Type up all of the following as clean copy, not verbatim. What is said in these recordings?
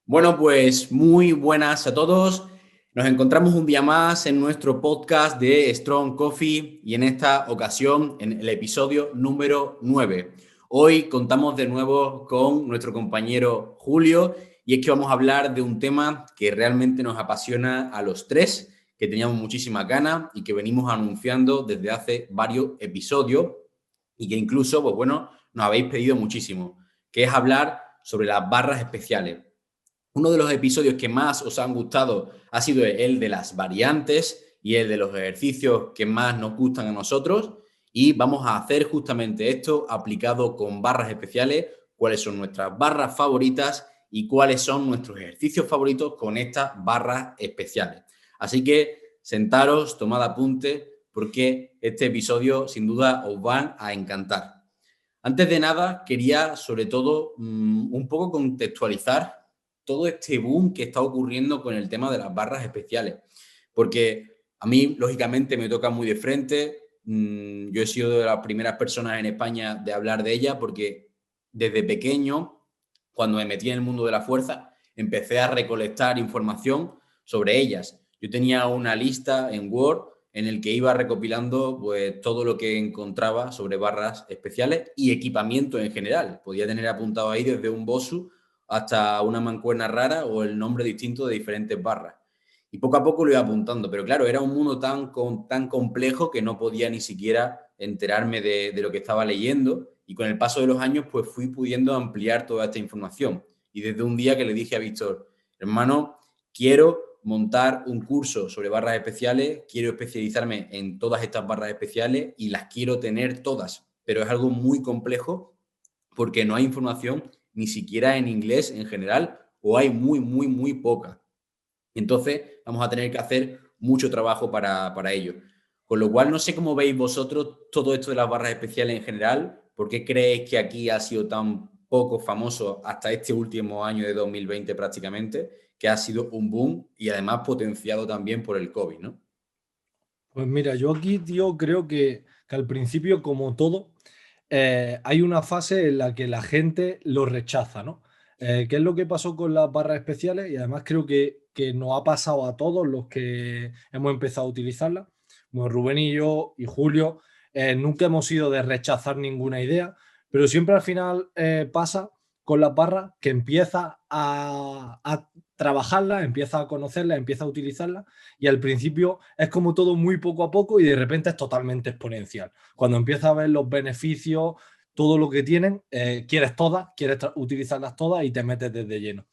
Bueno, pues muy buenas a todos. Nos encontramos un día más en nuestro podcast de Strong Coffee y en esta ocasión en el episodio número 9. Hoy contamos de nuevo con nuestro compañero Julio y es que vamos a hablar de un tema que realmente nos apasiona a los tres, que teníamos muchísima ganas y que venimos anunciando desde hace varios episodios y que incluso, pues bueno, nos habéis pedido muchísimo, que es hablar sobre las barras especiales. Uno de los episodios que más os han gustado ha sido el de las variantes y el de los ejercicios que más nos gustan a nosotros. Y vamos a hacer justamente esto aplicado con barras especiales, cuáles son nuestras barras favoritas y cuáles son nuestros ejercicios favoritos con estas barras especiales. Así que sentaros, tomad apunte, porque este episodio sin duda os van a encantar. Antes de nada, quería sobre todo un poco contextualizar todo este boom que está ocurriendo con el tema de las barras especiales, porque a mí, lógicamente, me toca muy de frente. Yo he sido de las primeras personas en España de hablar de ella porque desde pequeño, cuando me metí en el mundo de la fuerza, empecé a recolectar información sobre ellas. Yo tenía una lista en Word en el que iba recopilando pues, todo lo que encontraba sobre barras especiales y equipamiento en general. Podía tener apuntado ahí desde un Bosu hasta una mancuerna rara o el nombre distinto de diferentes barras. Y poco a poco lo iba apuntando, pero claro, era un mundo tan complejo que no podía ni siquiera enterarme de lo que estaba leyendo y con el paso de los años pues fui pudiendo ampliar toda esta información. Y desde un día que le dije a Víctor, hermano, quiero montar un curso sobre barras especiales, quiero especializarme en todas estas barras especiales y las quiero tener todas, pero es algo muy complejo porque no hay información ni siquiera en inglés en general o hay muy poca. Entonces vamos a tener que hacer mucho trabajo para ello. Con lo cual, no sé cómo veis vosotros todo esto de las barras especiales en general. ¿Por qué creéis que aquí ha sido tan poco famoso hasta este último año de 2020 prácticamente, que ha sido un boom y además potenciado también por el COVID, ¿no? Pues mira, yo aquí, tío, creo que al principio, como todo, hay una fase en la que la gente lo rechaza, ¿no? ¿Qué es lo que pasó con las barras especiales? Y además creo que nos ha pasado a todos los que hemos empezado a utilizarlas. Bueno, Rubén y yo y Julio nunca hemos sido de rechazar ninguna idea, pero siempre al final pasa con las barras que empieza a trabajarlas, empieza a conocerlas, empieza a utilizarlas y al principio es como todo muy poco a poco y de repente es totalmente exponencial. Cuando empiezas a ver los beneficios, todo lo que tienen, quieres todas, quieres utilizarlas todas y te metes desde lleno.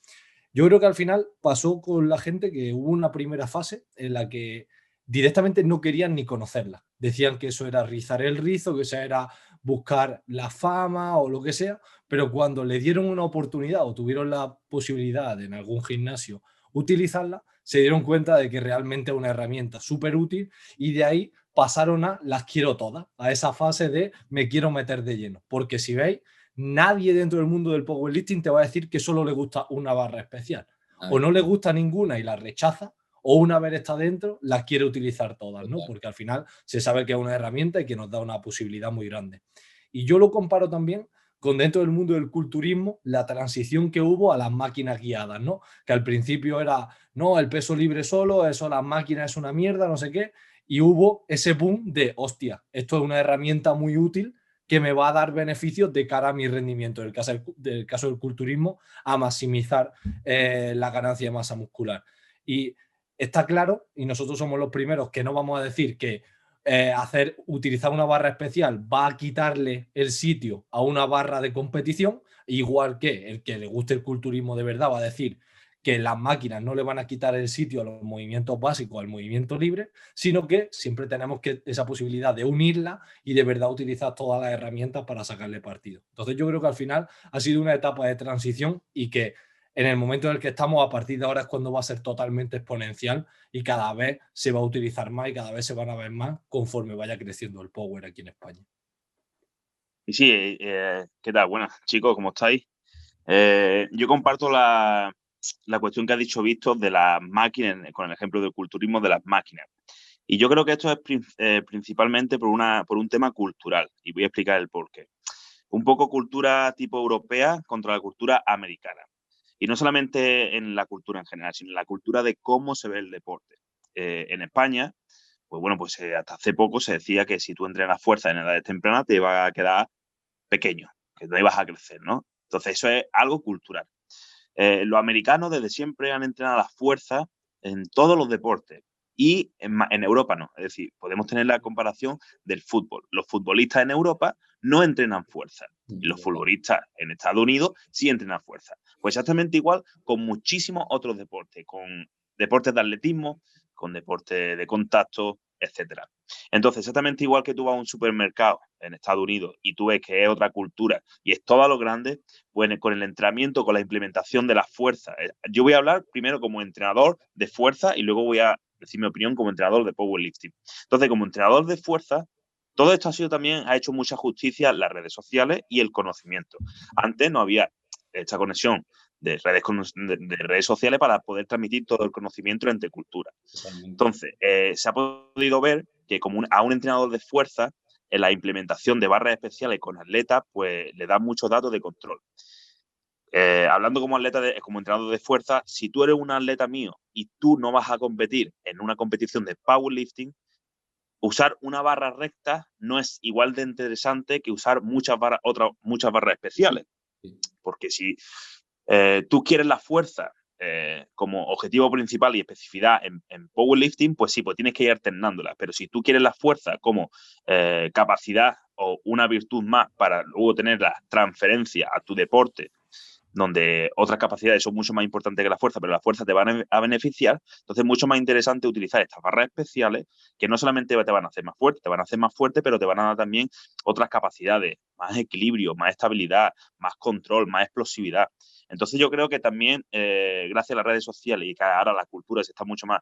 Yo creo que al final pasó con la gente que hubo una primera fase en la que directamente no querían ni conocerla. Decían que eso era rizar el rizo, que eso era buscar la fama o lo que sea, pero cuando le dieron una oportunidad o tuvieron la posibilidad de, en algún gimnasio utilizarla, se dieron cuenta de que realmente es una herramienta súper útil y de ahí pasaron a las quiero todas, a esa fase de me quiero meter de lleno. Porque si veis, nadie dentro del mundo del powerlifting te va a decir que solo le gusta una barra especial. O Ay, no le gusta ninguna y la rechaza, o una vez está dentro, las quiere utilizar todas, ¿no? total. Porque al final se sabe que es una herramienta y que nos da una posibilidad muy grande. Y yo lo comparo también con dentro del mundo del culturismo, la transición que hubo a las máquinas guiadas, ¿no? Que al principio era, no, el peso libre solo, eso las máquinas es una mierda, no sé qué, y hubo ese boom de, hostia, esto es una herramienta muy útil que me va a dar beneficios de cara a mi rendimiento, del caso del culturismo, a maximizar la ganancia de masa muscular. Y está claro, y nosotros somos los primeros que no vamos a decir que utilizar una barra especial va a quitarle el sitio a una barra de competición, igual que el que le guste el culturismo de verdad va a decir que las máquinas no le van a quitar el sitio a los movimientos básicos, al movimiento libre, sino que siempre tenemos esa posibilidad de unirla y de verdad utilizar todas las herramientas para sacarle partido. Entonces yo creo que al final ha sido una etapa de transición y que en el momento en el que estamos a partir de ahora es cuando va a ser totalmente exponencial y cada vez se va a utilizar más y cada vez se van a ver más conforme vaya creciendo el power aquí en España. Y sí, ¿qué tal? Buenas, chicos, ¿cómo estáis? Yo comparto la cuestión que ha dicho Víctor de las máquinas, con el ejemplo del culturismo de las máquinas. Y yo creo que esto es principalmente por un tema cultural, y voy a explicar el porqué. Un poco cultura tipo europea contra la cultura americana. Y no solamente en la cultura en general, sino en la cultura de cómo se ve el deporte. En España, pues bueno, pues hasta hace poco se decía que si tú entrenas fuerza en edades tempranas te iba a quedar pequeño, que no ibas a crecer, ¿no? Entonces eso es algo cultural. Los americanos desde siempre han entrenado la fuerza en todos los deportes y en Europa no. Es decir, podemos tener la comparación del fútbol. Los futbolistas en Europa no entrenan fuerza y los futbolistas en Estados Unidos sí entrenan fuerza. Pues exactamente igual con muchísimos otros deportes, con deportes de atletismo, con deportes de contacto, etcétera. Entonces, exactamente igual que tú vas a un supermercado en Estados Unidos y tú ves que es otra cultura y es todo a lo grande, pues con el entrenamiento, con la implementación de la fuerza. Yo voy a hablar primero como entrenador de fuerza y luego voy a decir mi opinión como entrenador de powerlifting. Entonces, como entrenador de fuerza, todo esto ha hecho mucha justicia las redes sociales y el conocimiento. Antes no había esta conexión de redes sociales para poder transmitir todo el conocimiento entre culturas. Entonces, se ha podido ver que como a un entrenador de fuerza, en la implementación de barras especiales con atletas, pues le da muchos datos de control. Hablando como como entrenador de fuerza, si tú eres un atleta mío y tú no vas a competir en una competición de powerlifting, usar una barra recta no es igual de interesante que usar muchas barras especiales. Porque si tú quieres la fuerza como objetivo principal y especificidad en powerlifting, pues sí, pues tienes que ir alternándola. Pero si tú quieres la fuerza como capacidad o una virtud más para luego tener la transferencia a tu deporte, donde otras capacidades son mucho más importantes que la fuerza, pero la fuerza te van a beneficiar, entonces es mucho más interesante utilizar estas barras especiales que no solamente te van a hacer más fuerte, te van a hacer más fuerte, pero te van a dar también otras capacidades, más equilibrio, más estabilidad, más control, más explosividad. Entonces yo creo que también, gracias a las redes sociales y que ahora la cultura se está mucho más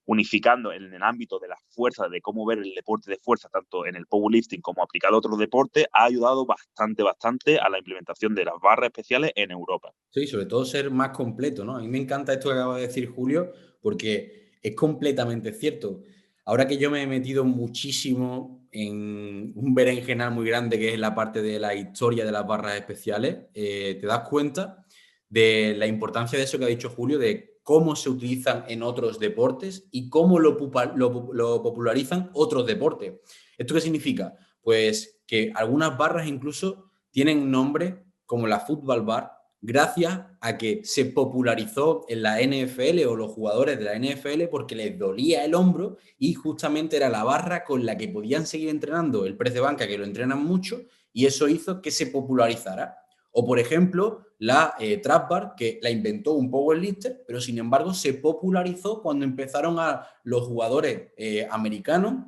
unificando en el ámbito de la fuerza, de cómo ver el deporte de fuerza, tanto en el powerlifting como aplicado a otros deportes, ha ayudado bastante a la implementación de las barras especiales en Europa. Sí, sobre todo ser más completo, ¿no? A mí me encanta esto que acaba de decir Julio, porque es completamente cierto. Ahora que yo me he metido muchísimo en un berenjenal muy grande, que es la parte de la historia de las barras especiales, te das cuenta de la importancia de eso que ha dicho Julio, de cómo se utilizan en otros deportes y cómo lo popularizan otros deportes. ¿Esto qué significa? Pues que algunas barras incluso tienen nombre como la Football Bar, gracias a que se popularizó en la NFL o los jugadores de la NFL porque les dolía el hombro y justamente era la barra con la que podían seguir entrenando el press de banca, que lo entrenan mucho, y eso hizo que se popularizara. O, por ejemplo, la trap bar, que la inventó un powerlifter, pero sin embargo se popularizó cuando empezaron a los jugadores americanos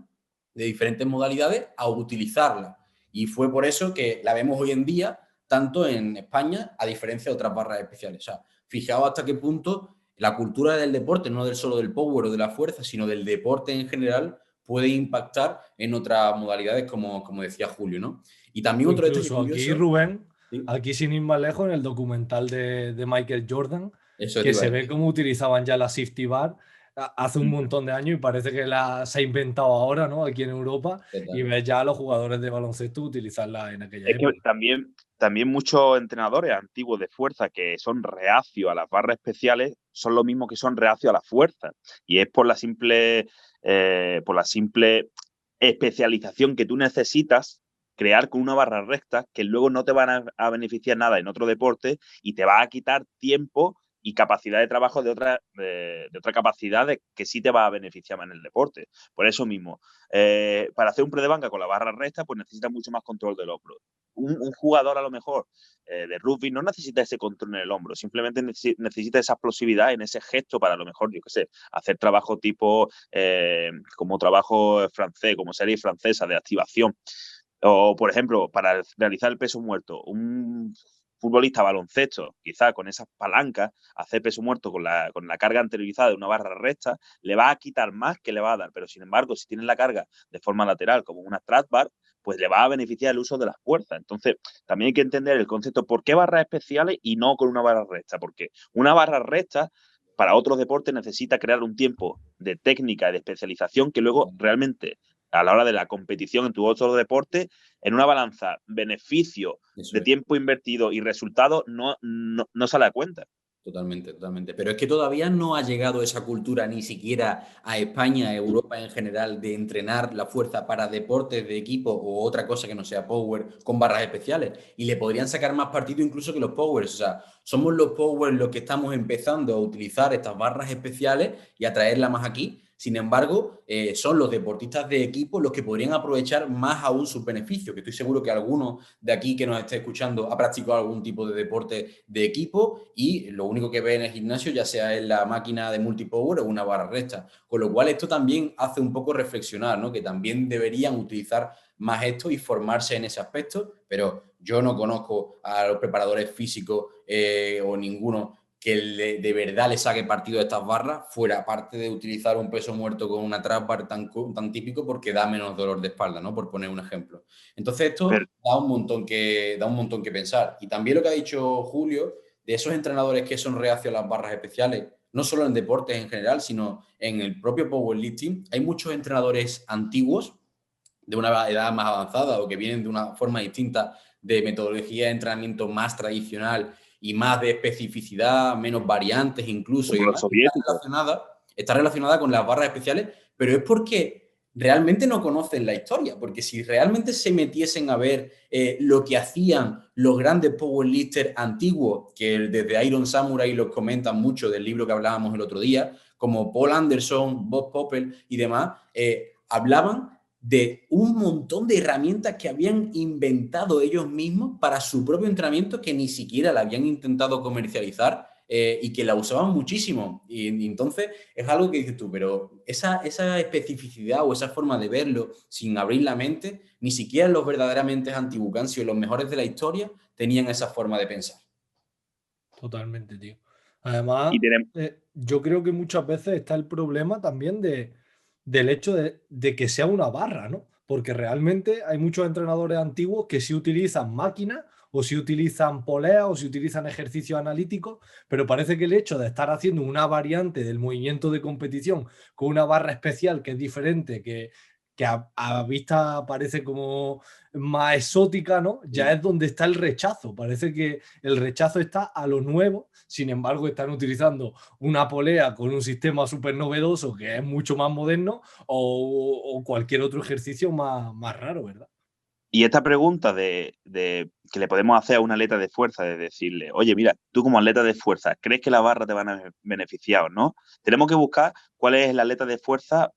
de diferentes modalidades a utilizarla. Y fue por eso que la vemos hoy en día tanto en España, a diferencia de otras barras especiales. O sea, fijaos hasta qué punto la cultura del deporte, no del solo del power o de la fuerza, sino del deporte en general, puede impactar en otras modalidades, como decía Julio, ¿no? Y también otro detalle Incluso aquí, curioso. Rubén, ¿Sí? aquí sin ir más lejos, en el documental de Michael Jordan, Eso te que iba a se ve decir. cómo utilizaban ya la safety bar hace un montón de años y parece que se ha inventado ahora, ¿no? Aquí en Europa, y Total. ves ya a los jugadores de baloncesto utilizarla en aquella Es que época. también muchos entrenadores antiguos de fuerza que son reacios a las barras especiales son lo mismo que son reacios a la fuerza. Y es por la simple especialización que tú necesitas crear con una barra recta que luego no te van a beneficiar nada en otro deporte y te va a quitar tiempo y capacidad de trabajo de otra capacidad que sí te va a beneficiar en el deporte. Por eso mismo, para hacer un pre de banca con la barra recta, pues necesitas mucho más control del hombro. Un jugador a lo mejor de rugby no necesita ese control en el hombro, simplemente necesita esa explosividad en ese gesto para a lo mejor, yo qué sé, hacer trabajo tipo como trabajo francés, como serie francesa de activación. O, por ejemplo, para realizar el peso muerto, un futbolista baloncesto, quizá con esas palancas, hacer peso muerto con la carga anteriorizada de una barra recta, le va a quitar más que le va a dar. Pero, sin embargo, si tienes la carga de forma lateral, como una trap bar, pues le va a beneficiar el uso de las fuerzas. Entonces, también hay que entender el concepto, ¿por qué barras especiales y no con una barra recta? Porque una barra recta para otros deportes necesita crear un tiempo de técnica y de especialización que luego realmente a la hora de la competición en tu otro deporte, en una balanza beneficio Eso de es. tiempo invertido y resultado no sale a cuenta. Totalmente, totalmente. Pero es que todavía no ha llegado esa cultura ni siquiera a España, a Europa en general, de entrenar la fuerza para deportes de equipo o otra cosa que no sea power con barras especiales. Y le podrían sacar más partido incluso que los powers. O sea, somos los powers los que estamos empezando a utilizar estas barras especiales y a traerlas más aquí. Sin embargo, son los deportistas de equipo los que podrían aprovechar más aún sus beneficios, que estoy seguro que alguno de aquí que nos esté escuchando ha practicado algún tipo de deporte de equipo y lo único que ve en el gimnasio ya sea en la máquina de multipower o una barra recta. Con lo cual esto también hace un poco reflexionar, ¿no? Que también deberían utilizar más esto y formarse en ese aspecto, pero yo no conozco a los preparadores físicos o ninguno que de verdad le saque partido de estas barras, fuera aparte de utilizar un peso muerto con una trap bar tan típico porque da menos dolor de espalda, ¿no? Por poner un ejemplo. Entonces esto Pero, da un montón que pensar. Y también lo que ha dicho Julio, de esos entrenadores que son reacios a las barras especiales, no solo en deportes en general, sino en el propio powerlifting, hay muchos entrenadores antiguos de una edad más avanzada o que vienen de una forma distinta de metodología de entrenamiento más tradicional y más de especificidad, menos variantes incluso y como los demás, soviéticos. está relacionada con las barras especiales, pero es porque realmente no conocen la historia, porque si realmente se metiesen a ver lo que hacían los grandes powerlifters antiguos, que desde Iron Samurai los comentan mucho del libro que hablábamos el otro día, como Paul Anderson, Bob Popper y demás, hablaban de un montón de herramientas que habían inventado ellos mismos para su propio entrenamiento que ni siquiera la habían intentado comercializar y que la usaban muchísimo. Y entonces es algo que dices tú, pero esa especificidad o esa forma de verlo sin abrir la mente, ni siquiera los verdaderamente antibucancios, los mejores de la historia, tenían esa forma de pensar. Totalmente, tío. Además, Y tenemos, yo creo que muchas veces está el problema también del hecho de que sea una barra, ¿no? Porque realmente hay muchos entrenadores antiguos que sí utilizan máquinas o sí utilizan poleas o sí utilizan ejercicios analíticos, pero parece que el hecho de estar haciendo una variante del movimiento de competición con una barra especial que es diferente, que a vista parece como más exótica, ¿no? Ya es donde está el rechazo. Parece que el rechazo está a lo nuevo, sin embargo están utilizando una polea con un sistema súper novedoso que es mucho más moderno o cualquier otro ejercicio más raro, ¿verdad? y esta pregunta que le podemos hacer a un atleta de fuerza, de decirle, oye, mira, tú como atleta de fuerza, ¿crees que la barra te van a beneficiar o no? Tenemos que buscar cuál es el atleta de fuerza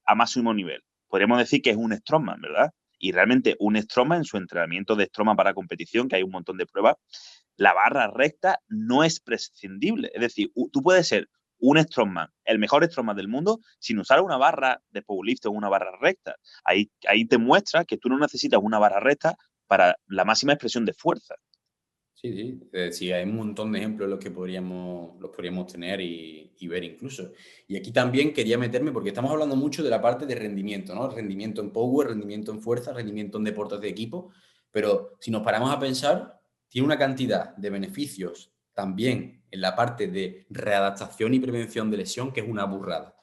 a máximo nivel. Podríamos decir que es un strongman, ¿verdad? Y realmente un strongman en su entrenamiento de strongman para competición, que hay un montón de pruebas, la barra recta no es prescindible. Es decir, tú puedes ser un strongman, el mejor strongman del mundo, sin usar una barra de powerlifting o una barra recta. Ahí te muestra que tú no necesitas una barra recta para la máxima expresión de fuerza. Sí, sí, sí, hay un montón de ejemplos los podríamos tener y ver incluso. Y aquí también quería meterme porque estamos hablando mucho de la parte de rendimiento, ¿no? Rendimiento en power, rendimiento en fuerza, rendimiento en deportes de equipo, pero si nos paramos a pensar, tiene una cantidad de beneficios también en la parte de readaptación y prevención de lesión que es una burrada.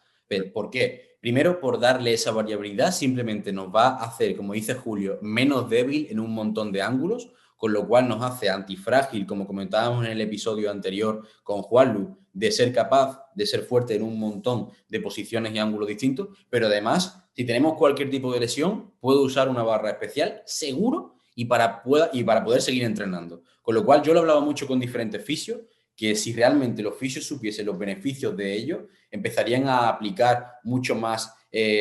¿Por qué? Primero, por darle esa variabilidad, simplemente nos va a hacer, como dice Julio, menos débil en un montón de ángulos, con lo cual nos hace antifrágil, como comentábamos en el episodio anterior con Juanlu, de ser capaz de ser fuerte en un montón de posiciones y ángulos distintos, pero además, si tenemos cualquier tipo de lesión, puedo usar una barra especial seguro y para poder seguir entrenando. Con lo cual, yo lo hablaba mucho con diferentes fisios, que si realmente los fisios supiesen los beneficios de ello, empezarían a aplicar mucho más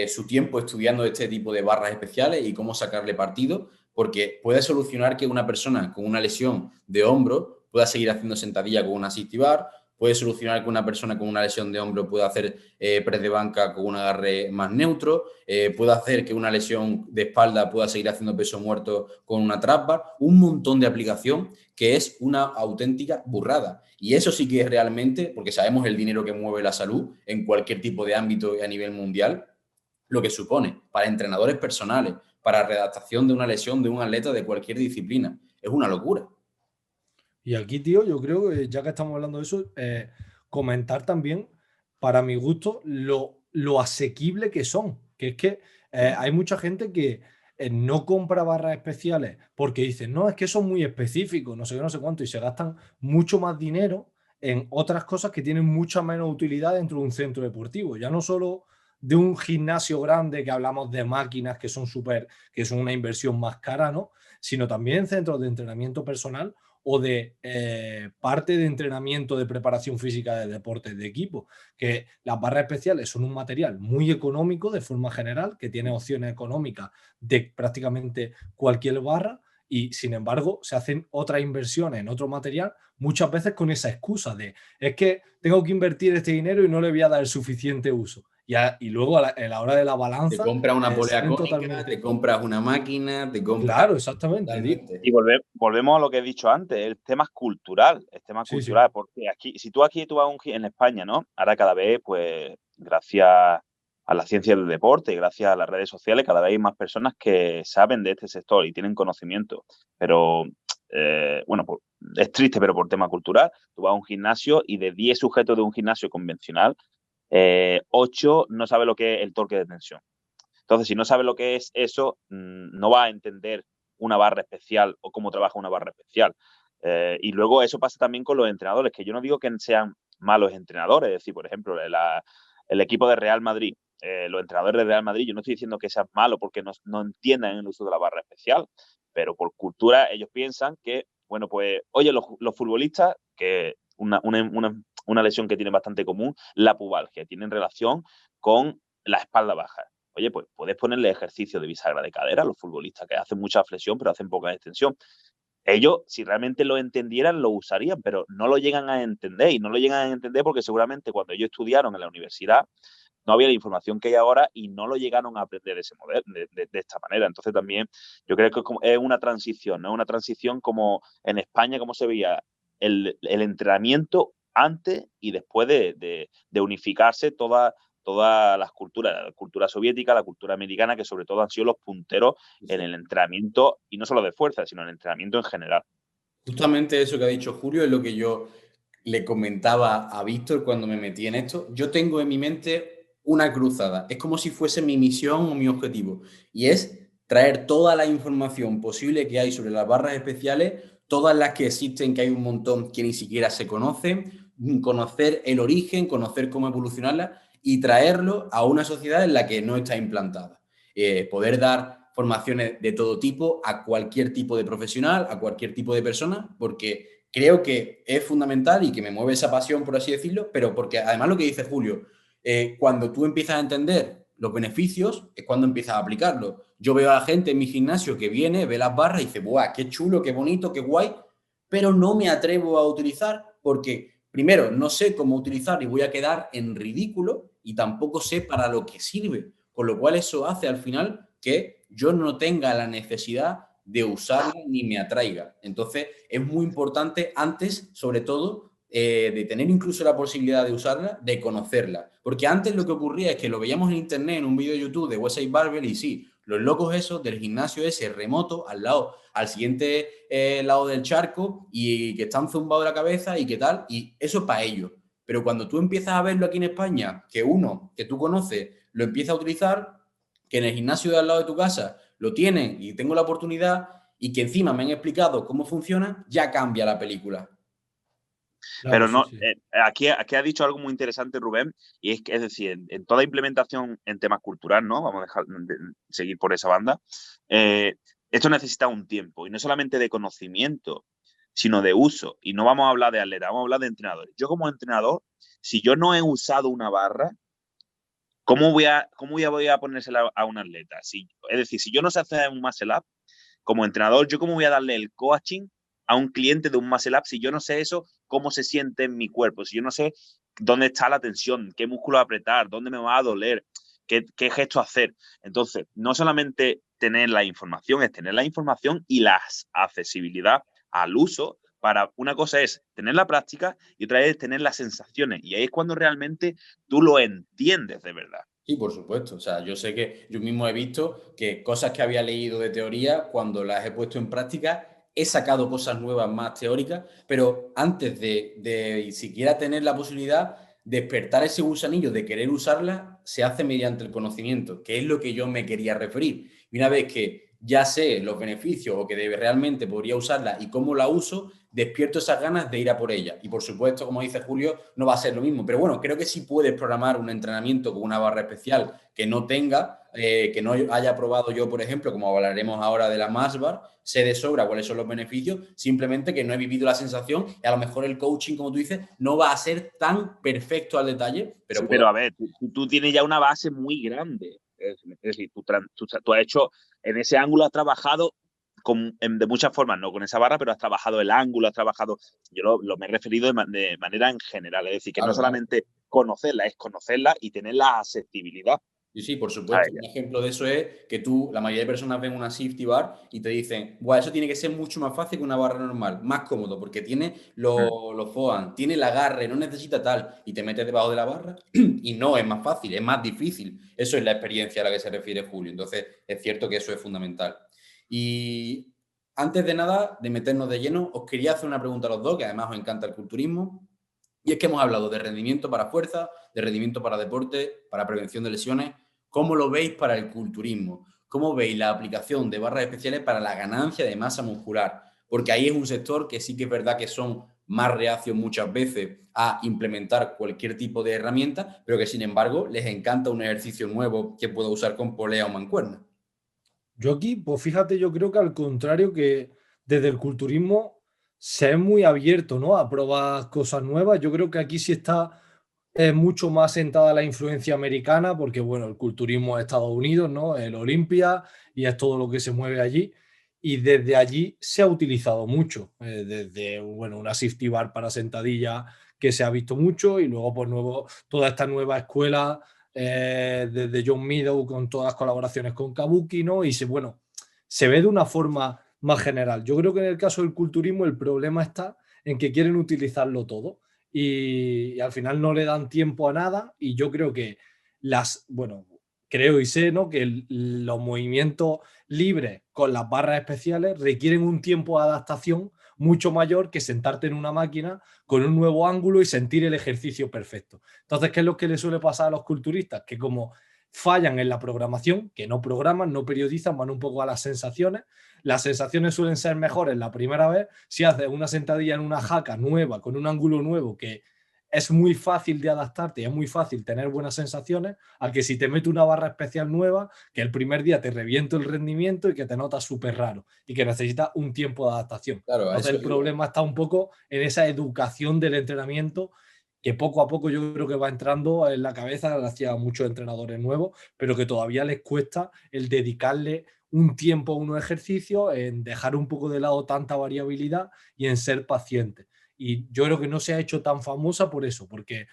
su tiempo estudiando este tipo de barras especiales y cómo sacarle partido, porque puede solucionar que una persona con una lesión de hombro pueda seguir haciendo sentadilla con una assistive bar, puede solucionar que una persona con una lesión de hombro pueda hacer press de banca con un agarre más neutro, puede hacer que una lesión de espalda pueda seguir haciendo peso muerto con una trap bar, un montón de aplicación que es una auténtica burrada. Y eso sí que es realmente, porque sabemos el dinero que mueve la salud en cualquier tipo de ámbito a nivel mundial, lo que supone para entrenadores personales, para redactación de una lesión de un atleta de cualquier disciplina. Es una locura. Y aquí, tío, yo creo que ya que estamos hablando de eso, comentar también, para mi gusto, lo asequible que son. Que es que Hay mucha gente que no compra barras especiales porque dicen, no, es que son muy específicos, no sé qué, no sé cuánto, y se gastan mucho más dinero en otras cosas que tienen mucha menos utilidad dentro de un centro deportivo. Ya no solo de un gimnasio grande que hablamos de máquinas que son que son una inversión más cara, ¿no? Sino también centros de entrenamiento personal o de parte de entrenamiento de preparación física de deportes de equipo, que las barras especiales son un material muy económico de forma general, que tiene opciones económicas de prácticamente cualquier barra, y sin embargo se hacen otras inversiones en otro material, muchas veces con esa excusa de es que tengo que invertir este dinero y no le voy a dar el suficiente uso. Y luego a la hora de la Te balanza compras una polea salen cónica, te totalmente... compras una máquina, te compras... Claro, exactamente, tío. Y Totalmente. volvemos a lo que he dicho antes, el tema es cultural, Sí, sí. porque aquí, si tú aquí tú vas a en España, ¿no? Ahora cada vez, pues, gracias a la ciencia del deporte y gracias a las redes sociales, cada vez hay más personas que saben de este sector y tienen conocimiento. Pero, bueno, pues, es triste, pero por tema cultural, tú vas a un gimnasio y de 10 sujetos de un gimnasio convencional, 8 no saben lo que es el torque de tensión. Entonces, si no sabes lo que es eso, no vas a entender una barra especial o cómo trabaja una barra especial. Y luego eso pasa también con los entrenadores, que yo no digo que sean malos entrenadores. Es decir, por ejemplo, el equipo de Real Madrid, los entrenadores de Real Madrid, yo no estoy diciendo que sean malos porque no entiendan el uso de la barra especial, pero por cultura ellos piensan que, bueno, pues, oye, los futbolistas, que una lesión que tienen bastante común, la pubalgia, tienen relación con la espalda baja. Oye, pues puedes ponerle ejercicio de bisagra de cadera a los futbolistas que hacen mucha flexión pero hacen poca extensión. Ellos, si realmente lo entendieran, lo usarían, pero no lo llegan a entender. Y no lo llegan a entender porque seguramente cuando ellos estudiaron en la universidad no había la información que hay ahora y no lo llegaron a aprender de ese modelo, de esta manera. Entonces también yo creo que es una transición, ¿no? Una transición como en España, como se veía el entrenamiento antes y después de unificarse todas las culturas, la cultura soviética, la cultura americana, que sobre todo han sido los punteros en el entrenamiento, y no solo de fuerza, sino en el entrenamiento en general. Justamente eso que ha dicho Julio es lo que yo le comentaba a Víctor cuando me metí en esto. Yo tengo en mi mente una cruzada. Es como si fuese mi misión o mi objetivo. Y es traer toda la información posible que hay sobre las barras especiales, todas las que existen, que hay un montón que ni siquiera se conocen, conocer el origen, conocer cómo evolucionarlas y traerlo a una sociedad en la que no está implantada. Poder dar formaciones de todo tipo a cualquier tipo de profesional, a cualquier tipo de persona, porque creo que es fundamental y que me mueve esa pasión, por así decirlo, pero porque además lo que dice Julio, cuando tú empiezas a entender los beneficios, es cuando empiezas a aplicarlos. Yo veo a la gente en mi gimnasio que viene, ve las barras y dice, ¡buah, qué chulo, qué bonito, qué guay! Pero no me atrevo a utilizar porque, primero, no sé cómo utilizar y voy a quedar en ridículo y tampoco sé para lo que sirve. Con lo cual eso hace al final que yo no tenga la necesidad de usarla ni me atraiga. Entonces, es muy importante antes, sobre todo, de tener incluso la posibilidad de usarla, de conocerla. Porque antes lo que ocurría es que lo veíamos en internet, en un vídeo de YouTube de Westside Barbell, y sí, los locos esos del gimnasio ese remoto, al siguiente lado del charco, y que están zumbados de la cabeza y qué tal, y eso es para ellos. Pero cuando tú empiezas a verlo aquí en España, que uno que tú conoces lo empieza a utilizar, que en el gimnasio de al lado de tu casa lo tienen y tengo la oportunidad y que encima me han explicado cómo funciona, ya cambia la película. Claro, Pero sí, no, sí. aquí ha dicho algo muy interesante Rubén, y es que, es decir, en toda implementación en temas cultural, ¿no? Vamos a dejar de seguir por esa banda. eh, Esto necesita un tiempo, y no solamente de conocimiento, sino de uso. Y no vamos a hablar de atleta, vamos a hablar de entrenadores. Yo como entrenador, si yo no he usado una barra, voy a ponérsela a un atleta? Es decir, si yo no sé hacer un muscle up, como entrenador, ¿yo cómo voy a darle el coaching a un cliente de un muscle up si yo no sé eso, cómo se siente en mi cuerpo? Si yo no sé dónde está la tensión, qué músculo apretar, dónde me va a doler, qué gesto hacer. Entonces, no solamente tener la información, es tener la información y la accesibilidad al uso. Para una cosa es tener la práctica y otra es tener las sensaciones. Y ahí es cuando realmente tú lo entiendes de verdad. Sí, por supuesto. O sea, yo sé que yo mismo he visto que cosas que había leído de teoría, cuando las he puesto en práctica, he sacado cosas nuevas más teóricas, pero antes de siquiera tener la posibilidad despertar ese gusanillo de querer usarla se hace mediante el conocimiento, que es lo que yo me quería referir. Y una vez que ya sé los beneficios o que realmente podría usarla y cómo la uso, despierto esas ganas de ir a por ella. Y por supuesto, como dice Julio, no va a ser lo mismo. Pero bueno, creo que sí puedes programar un entrenamiento con una barra especial que no tenga, que no haya probado yo, por ejemplo, como hablaremos ahora de la Mashbar, sé de sobra cuáles son los beneficios, simplemente que no he vivido la sensación y a lo mejor el coaching, como tú dices, no va a ser tan perfecto al detalle, pero Sí, puedo... pero a ver, tú tienes ya una base muy grande. Es decir, tú has hecho, en ese ángulo has trabajado de muchas formas, no con esa barra, pero has trabajado el ángulo, has trabajado, yo me he referido de manera en general, es decir, que no Claro, claro. solamente conocerla, es conocerla y tener la asertividad Sí, sí, por a supuesto. ella. Un ejemplo de eso es que tú, la mayoría de personas ven una safety bar y te dicen, Buah, eso tiene que ser mucho más fácil que una barra normal, más cómodo, porque tiene los foam, tiene el agarre, no necesita tal, y te metes debajo de la barra y no es más fácil, es más difícil. Eso es la experiencia a la que se refiere Julio. Entonces, es cierto que eso es fundamental. Y antes de nada, de meternos de lleno, os quería hacer una pregunta a los dos, que además os encanta el culturismo. Y es que hemos hablado de rendimiento para fuerza, de rendimiento para deporte, para prevención de lesiones. ¿Cómo lo veis para el culturismo? ¿Cómo veis la aplicación de barras especiales para la ganancia de masa muscular? Porque ahí es un sector que sí que es verdad que son más reacios muchas veces a implementar cualquier tipo de herramienta, pero que sin embargo les encanta un ejercicio nuevo que pueda usar con polea o mancuerna. Yo aquí, pues fíjate, yo creo que al contrario que desde el culturismo se es muy abierto, ¿no? A probar cosas nuevas. Yo creo que aquí sí está mucho más sentada la influencia americana, porque bueno, el culturismo es Estados Unidos, ¿no? El Olimpia y es todo lo que se mueve allí. Y desde allí se ha utilizado mucho, desde bueno, una safety bar para sentadilla que se ha visto mucho y luego pues toda esta nueva escuela desde John Meadow con todas las colaboraciones con Kabuki, ¿no? Y bueno, se ve de una forma más general. Yo creo que en el caso del culturismo el problema está en que quieren utilizarlo todo y al final no le dan tiempo a nada y yo creo que bueno, creo y sé, ¿no? Que los movimientos libres con las barras especiales requieren un tiempo de adaptación mucho mayor que sentarte en una máquina con un nuevo ángulo y sentir el ejercicio perfecto. Entonces, ¿qué es lo que le suele pasar a los culturistas? Que como fallan en la programación, que no programan, no periodizan, van un poco a las sensaciones suelen ser mejores la primera vez si haces una sentadilla en una jaca nueva, con un ángulo nuevo que es muy fácil de adaptarte y es muy fácil tener buenas sensaciones, al que si te meto una barra especial nueva, que el primer día te reviento el rendimiento y que te notas súper raro y que necesitas un tiempo de adaptación. Claro, a Entonces eso el iba. problema está un poco en esa educación del entrenamiento que poco a poco yo creo que va entrando en la cabeza gracias a muchos entrenadores nuevos, pero que todavía les cuesta el dedicarle un tiempo a unos ejercicios, en dejar un poco de lado tanta variabilidad y en ser paciente. Y yo creo que no se ha hecho tan famosa por eso, porque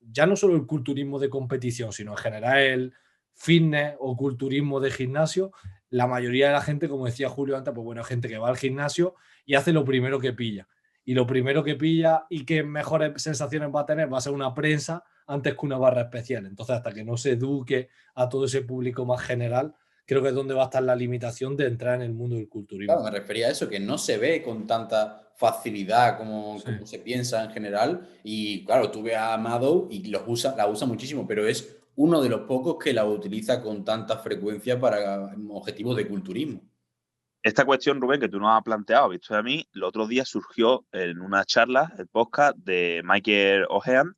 ya no solo el culturismo de competición, sino en general el fitness o culturismo de gimnasio, la mayoría de la gente, como decía Julio antes, pues bueno, hay gente que va al gimnasio y hace lo primero que pilla. Y lo primero que pilla y que mejores sensaciones va a tener va a ser una prensa antes que una barra especial. Entonces, hasta que no se eduque a todo ese público más general, creo que es donde va a estar la limitación de entrar en el mundo del Claro, culturismo. me refería a eso, que no se ve con tanta facilidad como Sí. se piensa en general. Y claro, tú ves a Madow y la usa muchísimo, pero es uno de los pocos que la utiliza con tanta frecuencia para objetivos de culturismo. Esta cuestión, Rubén, que tú nos has planteado, visto de mí, el otro día surgió en una charla, el podcast de Michael Ohean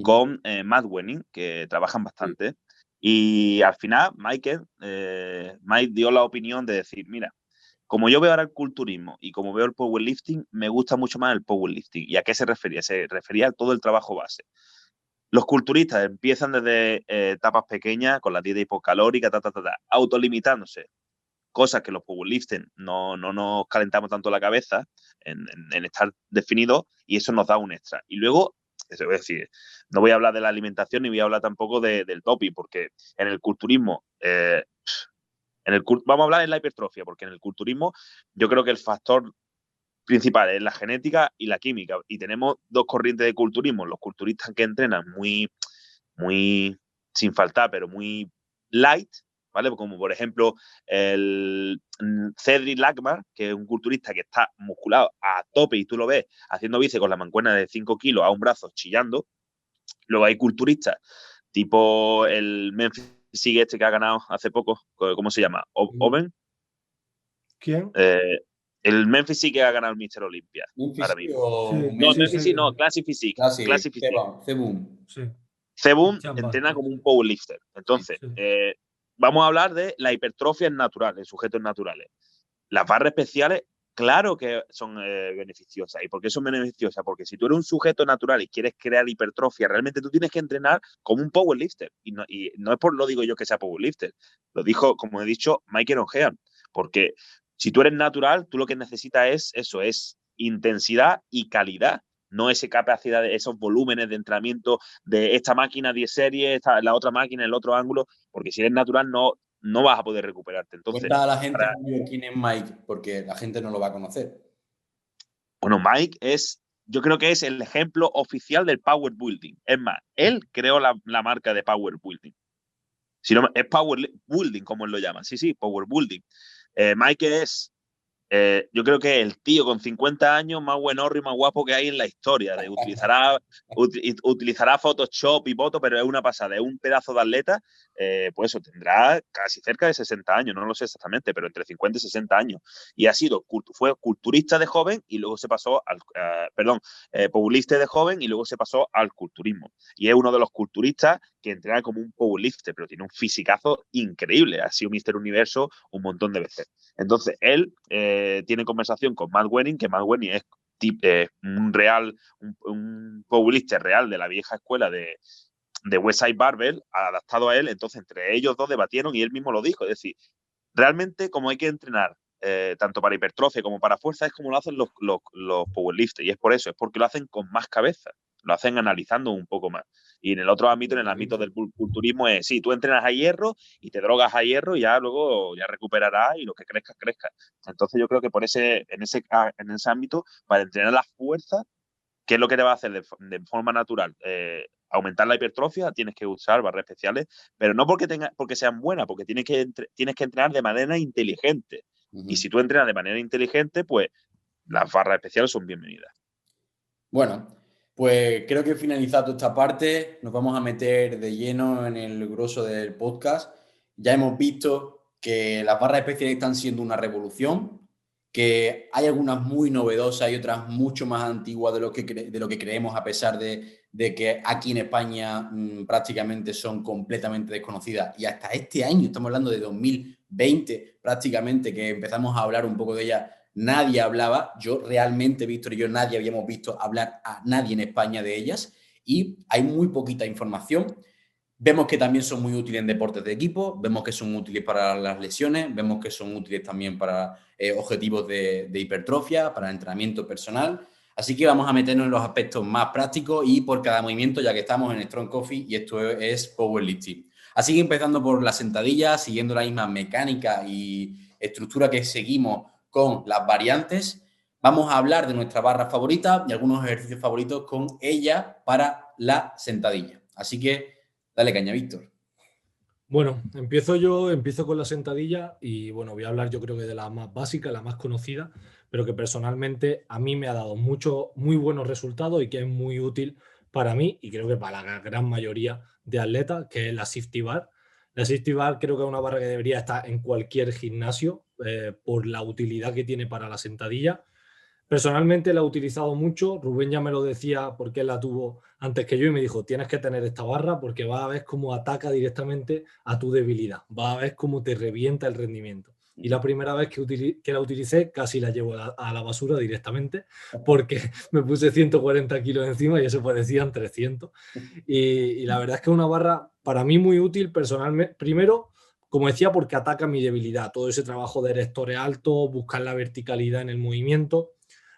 con Matt Wenning, que trabajan Sí. bastante. Y al final, Mike dio la opinión de decir, mira, como yo veo ahora el culturismo y como veo el powerlifting, me gusta mucho más el powerlifting. ¿Y a qué se refería? Se refería a todo el trabajo base. Los culturistas empiezan desde etapas pequeñas, con la dieta hipocalórica, autolimitándose, cosas que los powerlifters no nos calentamos tanto la cabeza en estar definidos y eso nos da un extra. Y luego, eso es decir, no voy a hablar de la alimentación ni voy a hablar tampoco del doping, porque en el culturismo, vamos a hablar en la hipertrofia, porque en el culturismo yo creo que el factor principal es la genética y la química. Y tenemos dos corrientes de culturismo, los culturistas que entrenan muy sin faltar, pero muy light, ¿vale? Como por ejemplo el Cedric Lachman, que es un culturista que está musculado a tope y tú lo ves haciendo bíceps con la mancuerna de 5 kilos a un brazo chillando, Luego hay culturistas, tipo el Memphis Sigue este que ha ganado hace poco, ¿cómo se llama? ¿Oven? ¿Quién? El Memphis Sigue ha ganado el Mr. Olympia ahora mismo. No, Memphis sí, no, Classic Physique. Classic Physique. Cebum. Sí. Cebum entrena como un powerlifter. Entonces, vamos a hablar de la hipertrofia en natural, en sujetos naturales. Las barras especiales, claro que son beneficiosas. ¿Y por qué son beneficiosas? Porque si tú eres un sujeto natural y quieres crear hipertrofia, realmente tú tienes que entrenar como un powerlifter. Y no es por lo digo yo que sea powerlifter. Lo dijo, como he dicho, Michael O'Hearn. Porque si tú eres natural, tú lo que necesitas es eso, es intensidad y calidad. No esa capacidad de esos volúmenes de entrenamiento de esta máquina 10 series, la otra máquina, el otro ángulo, porque si eres natural no vas a poder recuperarte. Entonces, cuenta a la gente quién es Mike, porque la gente no lo va a conocer. Bueno, Mike yo creo que es el ejemplo oficial del Power Building. Es más, él creó la marca de Power Building. Si no, es Power Building, como él lo llama. Sí, Power Building. Mike yo creo que es el tío con 50 años más buenorro y más guapo que hay en la historia. Utilizará Photoshop y foto, pero es una pasada. Es un pedazo de atleta, pues eso, tendrá casi cerca de 60 años, no lo sé exactamente, pero entre 50 y 60 años. Y fue culturista de joven y luego se pasó powerlifter de joven y luego se pasó al culturismo. Y es uno de los culturistas que entrena como un powerlifter, pero tiene un fisicazo increíble. Ha sido Mr. Universo un montón de veces. Entonces, él tiene conversación con Matt Wenning, que Matt Wenning es un powerlifter real de la vieja escuela de Westside Barbell, adaptado a él. Entonces, entre ellos dos debatieron y él mismo lo dijo. Es decir, realmente como hay que entrenar tanto para hipertrofia como para fuerza, es como lo hacen los powerlifters. Y es por eso, es porque lo hacen con más cabeza, lo hacen analizando un poco más. Y en el otro ámbito, en el ámbito del culturismo, es sí, tú entrenas a hierro y te drogas a hierro y ya luego ya recuperarás y lo que crezca. Entonces yo creo que en ese ámbito, para entrenar la fuerza, ¿qué es lo que te va a hacer de forma natural? Aumentar la hipertrofia, tienes que usar barras especiales, pero no porque sean buenas, porque tienes que entrenar de manera inteligente. Y si tú entrenas de manera inteligente, pues las barras especiales son bienvenidas. Bueno, pues creo que finalizado esta parte, nos vamos a meter de lleno en el grosso del podcast. Ya hemos visto que las barras especiales están siendo una revolución, que hay algunas muy novedosas y otras mucho más antiguas de lo que creemos, a pesar de que aquí en España prácticamente son completamente desconocidas. Y hasta este año, estamos hablando de 2020 prácticamente, que empezamos a hablar un poco de ellas, nadie hablaba. Yo realmente, Víctor y yo, nadie habíamos visto hablar a nadie en España de ellas y hay muy poquita información. Vemos que también son muy útiles en deportes de equipo, vemos que son útiles para las lesiones, vemos que son útiles también para objetivos de hipertrofia, para entrenamiento personal. Así que vamos a meternos en los aspectos más prácticos y por cada movimiento, ya que estamos en Strong Coffee y esto es powerlifting. Así que empezando por la sentadilla, siguiendo la misma mecánica y estructura que seguimos con las variantes, vamos a hablar de nuestra barra favorita y algunos ejercicios favoritos con ella para la sentadilla. Así que dale caña, Víctor. Bueno, empiezo con la sentadilla y bueno, voy a hablar yo creo que de la más básica, la más conocida, pero que personalmente a mí me ha dado muy buenos resultados y que es muy útil para mí y creo que para la gran mayoría de atletas, que es la Safety Bar. La Safety Bar creo que es una barra que debería estar en cualquier gimnasio por la utilidad que tiene para la sentadilla. Personalmente la he utilizado mucho, Rubén ya me lo decía porque él la tuvo antes que yo y me dijo, tienes que tener esta barra porque vas a ver cómo ataca directamente a tu debilidad, vas a ver cómo te revienta el rendimiento. Y la primera vez que la utilicé casi la llevo a la basura directamente porque me puse 140 kilos encima y eso parecían 300. Y la verdad es que es una barra para mí muy útil personalmente. Primero, como decía, porque ataca mi debilidad, todo ese trabajo de erectores altos, buscar la verticalidad en el movimiento.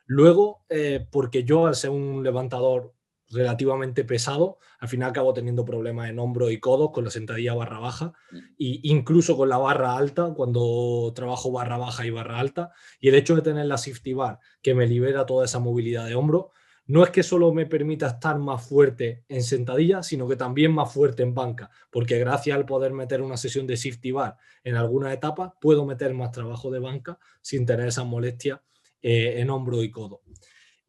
Luego, porque yo al ser un levantador relativamente pesado, al final acabo teniendo problemas en hombros y codos con la sentadilla barra baja e incluso con la barra alta cuando trabajo barra baja y barra alta. Y el hecho de tener la Safety Bar que me libera toda esa movilidad de hombro, no es que solo me permita estar más fuerte en sentadilla, sino que también más fuerte en banca, porque gracias al poder meter una sesión de Safety Bar en algunas etapas, puedo meter más trabajo de banca sin tener esas molestias en hombro y codo.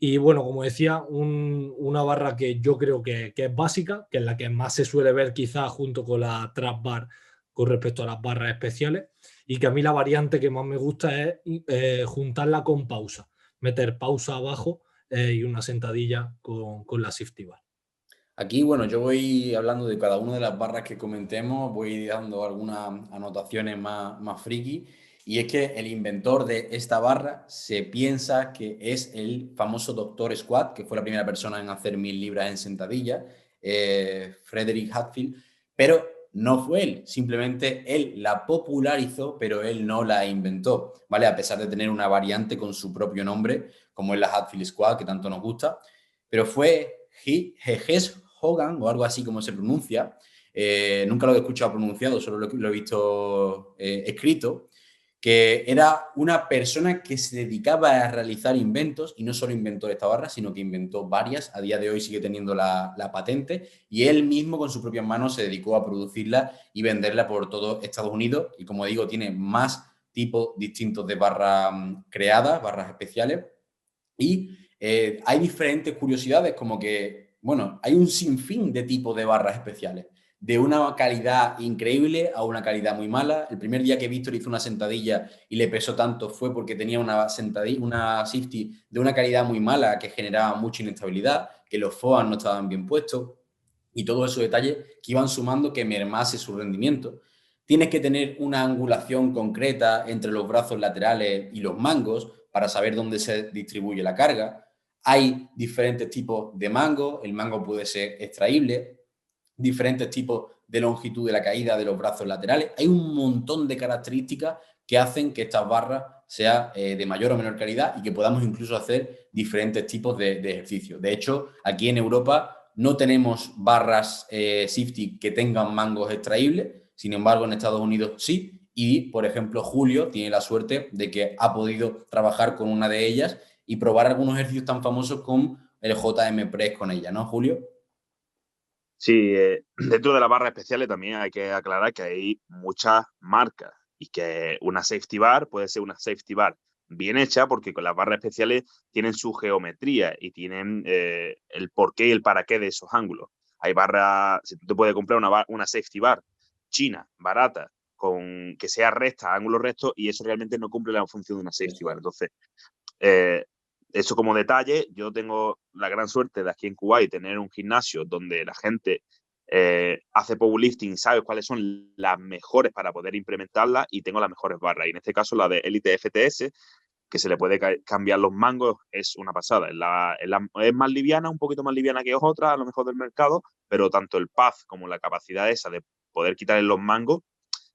Y bueno, como decía, una barra que yo creo que es básica, que es la que más se suele ver quizás junto con la trap bar con respecto a las barras especiales, y que a mí la variante que más me gusta es juntarla con pausa, meter pausa abajo y una sentadilla con la safety bar. Aquí, bueno, yo voy hablando de cada una de las barras que comentemos, voy dando algunas anotaciones más friki. Y es que el inventor de esta barra se piensa que es el famoso Dr. Squat, que fue la primera persona en hacer 1000 libras en sentadilla, Frederick Hatfield, pero no fue él, simplemente él la popularizó, pero él no la inventó, ¿vale? A pesar de tener una variante con su propio nombre, como es la Hatfield Squat, que tanto nos gusta, pero fue Geges Hogan, o algo así como se pronuncia. Nunca lo he escuchado pronunciado, solo lo he visto escrito, que era una persona que se dedicaba a realizar inventos, y no solo inventó esta barra, sino que inventó varias. A día de hoy sigue teniendo la patente, y él mismo con sus propias manos se dedicó a producirla y venderla por todo Estados Unidos. Y como digo, tiene más tipos distintos de barras creadas, barras especiales. Y hay diferentes curiosidades, como que, bueno, hay un sinfín de tipos de barras especiales, de una calidad increíble a una calidad muy mala. El primer día que Víctor hizo una sentadilla y le pesó tanto fue porque tenía una safety de una calidad muy mala que generaba mucha inestabilidad, que los foams no estaban bien puestos, y todos esos detalles que iban sumando que mermase su rendimiento. Tienes que tener una angulación concreta entre los brazos laterales y los mangos para saber dónde se distribuye la carga. Hay diferentes tipos de mango, el mango puede ser extraíble, diferentes tipos de longitud de la caída de los brazos laterales. Hay un montón de características que hacen que estas barras sean de mayor o menor calidad y que podamos incluso hacer diferentes tipos de ejercicios. De hecho, aquí en Europa no tenemos barras safety que tengan mangos extraíbles, sin embargo en Estados Unidos sí, y por ejemplo Julio tiene la suerte de que ha podido trabajar con una de ellas y probar algunos ejercicios tan famosos como el JM Press con ella, ¿no, Julio? Sí, dentro de las barras especiales también hay que aclarar que hay muchas marcas y que una safety bar puede ser una safety bar bien hecha porque con las barras especiales tienen su geometría y tienen el porqué y el para qué de esos ángulos. Hay barras, si tú te puedes comprar una safety bar china, barata, con que sea recta, ángulo recto, y eso realmente no cumple la función de una safety bar. Entonces, eh, eso como detalle, yo tengo la gran suerte de aquí en Kuwait tener un gimnasio donde la gente hace powerlifting, sabe cuáles son las mejores para poder implementarlas y tengo las mejores barras. Y en este caso la de Elite FTS, que se le puede cambiar los mangos, es una pasada. Es más liviana, un poquito más liviana que otras, a lo mejor del mercado, pero tanto el pad como la capacidad esa de poder quitarle los mangos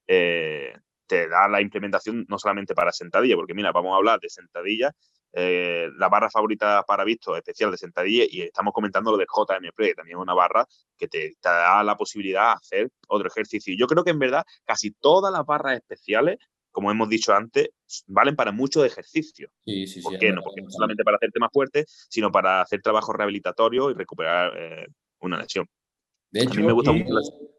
eh, te da la implementación no solamente para sentadilla, porque mira, vamos a hablar de sentadilla, la barra favorita para visto especial de sentadilla, y estamos comentando lo del JM Pre, también una barra que te da la posibilidad de hacer otro ejercicio. Y yo creo que en verdad casi todas las barras especiales, como hemos dicho antes, valen para muchos ejercicios. Sí, ¿Por es qué no? verdad. Porque no solamente para hacerte más fuerte, sino para hacer trabajo rehabilitatorio y recuperar una lesión. De A mí me hecho, gusta mucho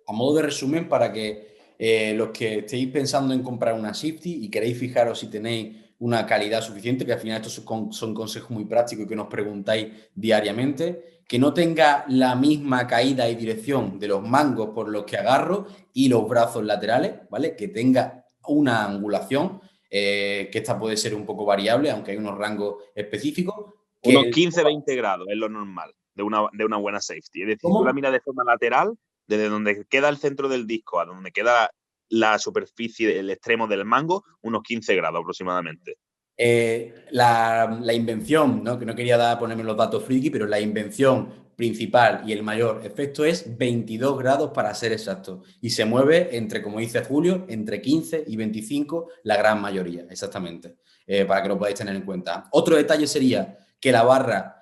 a modo de resumen, para que los que estéis pensando en comprar una Shifty y queréis fijaros si tenéis una calidad suficiente, que al final estos son consejos muy prácticos y que nos preguntáis diariamente, que no tenga la misma caída y dirección de los mangos por los que agarro y los brazos laterales, ¿vale? Que tenga una angulación, que esta puede ser un poco variable, aunque hay unos rangos específicos. unos Que 15-20 grados es lo normal de una buena safety. Es decir, si tú la ¿Cómo? miras de forma lateral, desde donde queda el centro del disco a donde queda la superficie, el extremo del mango, unos 15 grados aproximadamente. La invención, ¿no? Que no quería ponerme los datos friki, pero la invención principal y el mayor efecto es 22 grados para ser exacto. Y se mueve entre, como dice Julio, entre 15 y 25, la gran mayoría, exactamente, para que lo podáis tener en cuenta. Otro detalle sería que la barra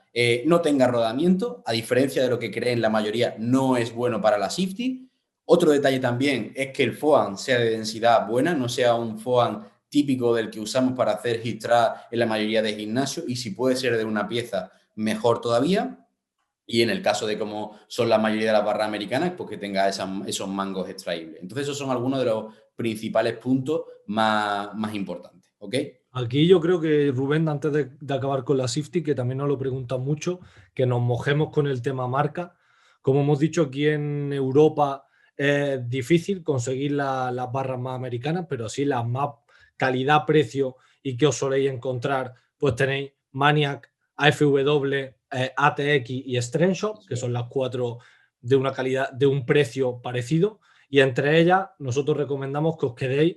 no tenga rodamiento, a diferencia de lo que creen la mayoría, no es bueno para la safety. Otro detalle también es que el foam sea de densidad buena, no sea un foam típico del que usamos para hacer hip thrust en la mayoría de gimnasios, y si puede ser de una pieza, mejor todavía. Y en el caso de como son la mayoría de las barras americanas, pues que tenga esos mangos extraíbles. Entonces esos son algunos de los principales puntos más importantes, ¿ok? Aquí yo creo que Rubén, antes de acabar con la safety, que también nos lo preguntan mucho, que nos mojemos con el tema marca. Como hemos dicho, aquí en Europa es difícil conseguir las barras más americanas, pero sí las más calidad-precio y que os soléis encontrar, pues tenéis Maniac, AFW, ATX y Strength, que son las 4 de una calidad, de un precio parecido. Y entre ellas, nosotros recomendamos que os quedéis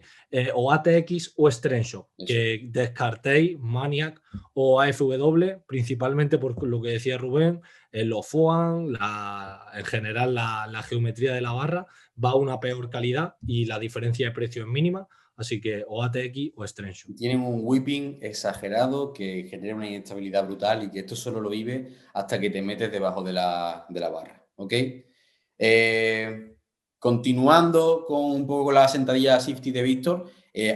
o ATX o Strength, que descartéis Maniac o AFW, principalmente por lo que decía Rubén, los FOAM, en general la geometría de la barra va a una peor calidad y la diferencia de precio es mínima, así que o ATX o Strength. Tienen un whipping exagerado que genera una inestabilidad brutal y que esto solo lo vive hasta que te metes debajo de la barra, ¿ok? Continuando con un poco con la sentadilla safety de Víctor,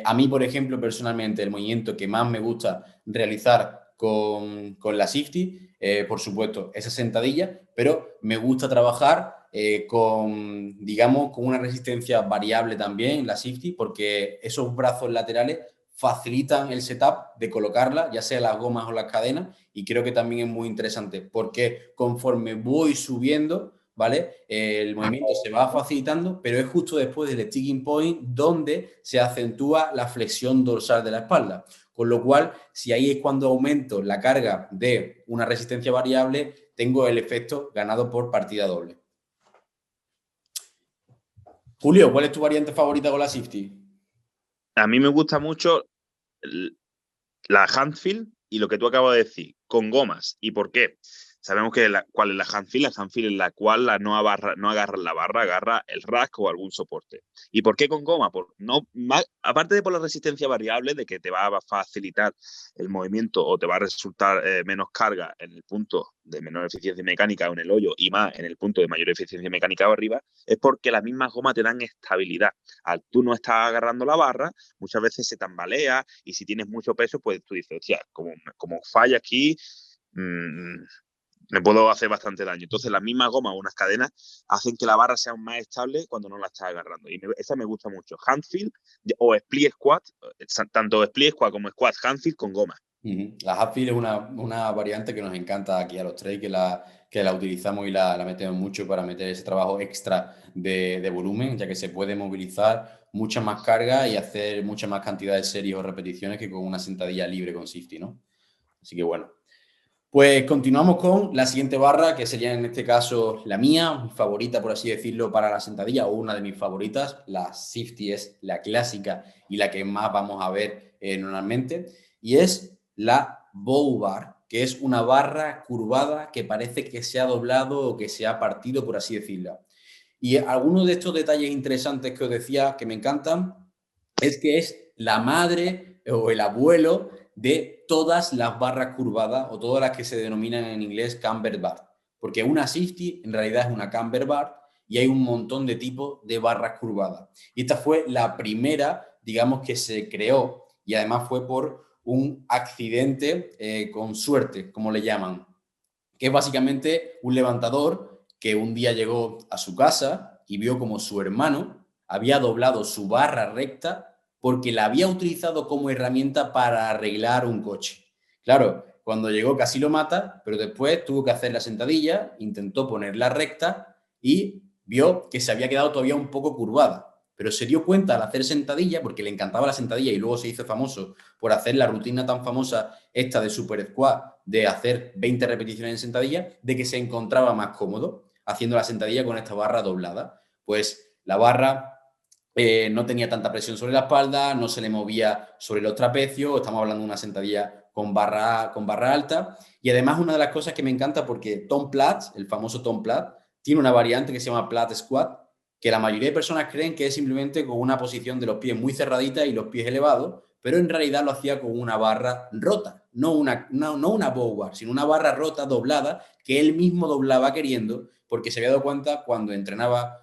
a mí, por ejemplo, personalmente, el movimiento que más me gusta realizar con la safety, por supuesto, esa sentadilla, pero me gusta trabajar digamos, con una resistencia variable también, la safety, porque esos brazos laterales facilitan el setup de colocarla, ya sea las gomas o las cadenas, y creo que también es muy interesante, porque conforme voy subiendo, ¿vale? El movimiento se va facilitando, pero es justo después del sticking point donde se acentúa la flexión dorsal de la espalda. Con lo cual, si ahí es cuando aumento la carga de una resistencia variable, tengo el efecto ganado por partida doble. Julio, ¿cuál es tu variante favorita con la safety? A mí me gusta mucho la handfeel y lo que tú acabas de decir, con gomas. ¿Y por qué? Sabemos cuál es la handfeel. La handfeel es la cual no agarra la barra, agarra el rack o algún soporte. ¿Y por qué con goma? Aparte de por la resistencia variable, de que te va a facilitar el movimiento o te va a resultar menos carga en el punto de menor eficiencia mecánica o en el hoyo y más en el punto de mayor eficiencia mecánica o arriba, es porque las mismas gomas te dan estabilidad. Al tú no estás agarrando la barra, muchas veces se tambalea y si tienes mucho peso, pues tú dices, hostia, como falla aquí, me puedo hacer bastante daño. Entonces, las mismas gomas o unas cadenas hacen que la barra sea más estable cuando no la estás agarrando. Y esa me gusta mucho. Handfeel o split squat, tanto split squat como squat handfeel con goma. La handfeel es una variante que nos encanta aquí a los tres, que la utilizamos y la metemos mucho para meter ese trabajo extra de volumen, ya que se puede movilizar mucha más carga y hacer mucha más cantidad de series o repeticiones que con una sentadilla libre con safety, ¿no? Así que bueno. Pues continuamos con la siguiente barra, que sería en este caso la mía, mi favorita, por así decirlo, para la sentadilla, o una de mis favoritas. La safety es la clásica y la que más vamos a ver normalmente. Y es la bow bar, que es una barra curvada que parece que se ha doblado o que se ha partido, por así decirlo. Y algunos de estos detalles interesantes que os decía que me encantan es que es la madre o el abuelo de todas las barras curvadas o todas las que se denominan en inglés camber bar. Porque una safety en realidad es una camber bar y hay un montón de tipos de barras curvadas. Y esta fue la primera, digamos, que se creó y además fue por un accidente con suerte, como le llaman, que es básicamente un levantador que un día llegó a su casa y vio como su hermano había doblado su barra recta porque la había utilizado como herramienta para arreglar un coche. Claro, cuando llegó casi lo mata, pero después tuvo que hacer la sentadilla, intentó ponerla recta y vio que se había quedado todavía un poco curvada. Pero se dio cuenta al hacer sentadilla, porque le encantaba la sentadilla y luego se hizo famoso por hacer la rutina tan famosa esta de Super Squat, de hacer 20 repeticiones en sentadilla, de que se encontraba más cómodo haciendo la sentadilla con esta barra doblada. Pues la barra no tenía tanta presión sobre la espalda, no se le movía sobre los trapecios, estamos hablando de una sentadilla con barra alta. Y además una de las cosas que me encanta porque Tom Platt, el famoso Tom Platt, tiene una variante que se llama Platt Squat, que la mayoría de personas creen que es simplemente con una posición de los pies muy cerradita y los pies elevados, pero en realidad lo hacía con una barra rota, no una bow bar, sino una barra rota, doblada, que él mismo doblaba queriendo, porque se había dado cuenta cuando entrenaba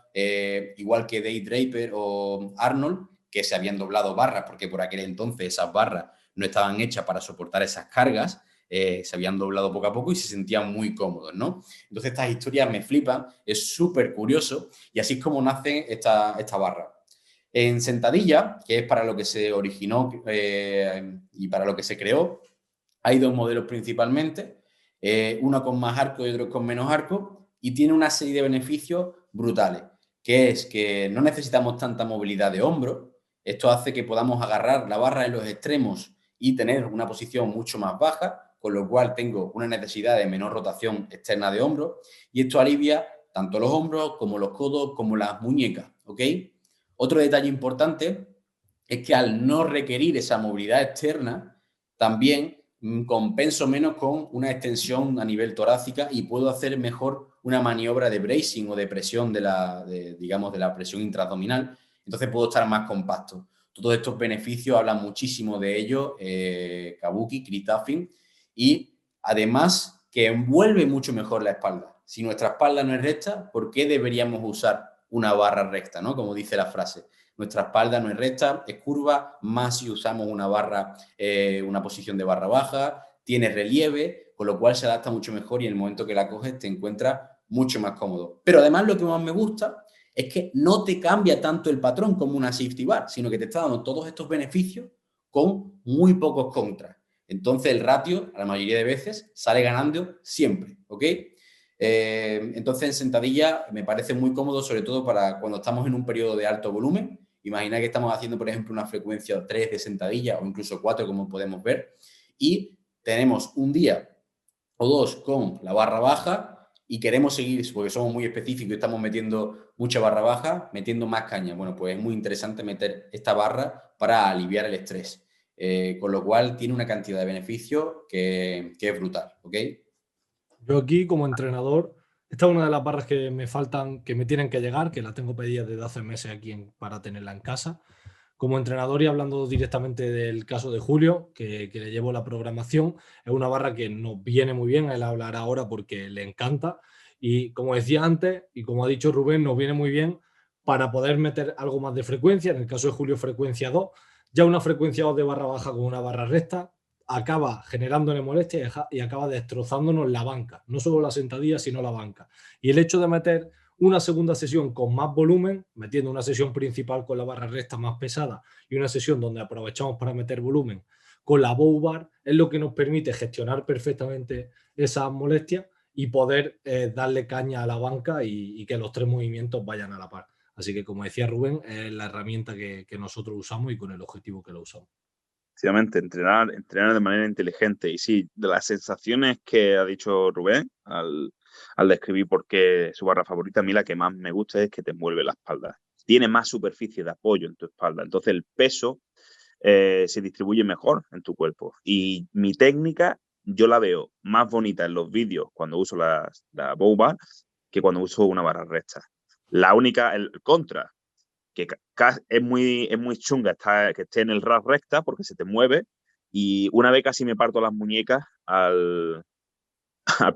igual que Dave Draper o Arnold, que se habían doblado barras, porque por aquel entonces esas barras no estaban hechas para soportar esas cargas, se habían doblado poco a poco y se sentían muy cómodos, ¿no? Entonces estas historias me flipan, es súper curioso y así es como nace esta barra. En sentadilla, que es para lo que se originó y para lo que se creó, hay dos modelos principalmente, uno con más arco y otro con menos arco, y tiene una serie de beneficios brutales, que es que no necesitamos tanta movilidad de hombro. Esto hace que podamos agarrar la barra en los extremos y tener una posición mucho más baja, con lo cual tengo una necesidad de menor rotación externa de hombro, y esto alivia tanto los hombros como los codos como las muñecas, ¿ok? Otro detalle importante es que al no requerir esa movilidad externa, también compenso menos con una extensión a nivel torácica y puedo hacer mejor una maniobra de bracing o de presión digamos, de la presión intraabdominal. Entonces puedo estar más compacto. Todos estos beneficios hablan muchísimo de ello Kabuki, Chris Duffin, y además que envuelve mucho mejor la espalda. Si nuestra espalda no es recta, ¿por qué deberíamos usar una barra recta, ¿no? Como dice la frase. Nuestra espalda no es recta, es curva, más si usamos una barra, una posición de barra baja, tiene relieve, con lo cual se adapta mucho mejor y en el momento que la coges te encuentras mucho más cómodo. Pero además lo que más me gusta es que no te cambia tanto el patrón como una safety bar, sino que te está dando todos estos beneficios con muy pocos contras. Entonces el ratio, a la mayoría de veces, sale ganando siempre, ¿ok? Entonces en sentadilla me parece muy cómodo, sobre todo para cuando estamos en un periodo de alto volumen. Imagina que estamos haciendo, por ejemplo, una frecuencia 3 de sentadilla o incluso 4, como podemos ver, y tenemos un día o dos con la barra baja y queremos seguir, porque somos muy específicos y estamos metiendo mucha barra baja, metiendo más caña. Bueno, pues es muy interesante meter esta barra para aliviar el estrés. Con lo cual tiene una cantidad de beneficios que es brutal, ¿ok? Yo aquí, como entrenador, esta es una de las barras que me faltan, que me tienen que llegar, que la tengo pedida desde hace meses aquí para tenerla en casa. Como entrenador y hablando directamente del caso de Julio, que le llevo la programación, es una barra que nos viene muy bien, él hablará ahora porque le encanta. Y como decía antes, y como ha dicho Rubén, nos viene muy bien para poder meter algo más de frecuencia, en el caso de Julio frecuencia 2, ya una frecuencia 2 de barra baja con una barra recta, acaba generándole molestias y acaba destrozándonos la banca, no solo la sentadilla, sino la banca. Y el hecho de meter una segunda sesión con más volumen, metiendo una sesión principal con la barra recta más pesada y una sesión donde aprovechamos para meter volumen con la bow bar, es lo que nos permite gestionar perfectamente esas molestias y poder darle caña a la banca y que los tres movimientos vayan a la par. Así que, como decía Rubén, es la herramienta que nosotros usamos y con el objetivo que lo usamos. Efectivamente, entrenar de manera inteligente. Y sí, de las sensaciones que ha dicho Rubén al describir por qué su barra favorita, a mí la que más me gusta es que te envuelve la espalda. Tiene más superficie de apoyo en tu espalda. Entonces el peso se distribuye mejor en tu cuerpo. Y mi técnica, yo la veo más bonita en los vídeos cuando uso la bow bar que cuando uso una barra recta. La única, el contra, que es muy chunga que esté en el rack recta porque se te mueve y una vez casi me parto las muñecas al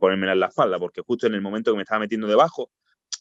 ponérmela en la espalda porque justo en el momento que me estaba metiendo debajo,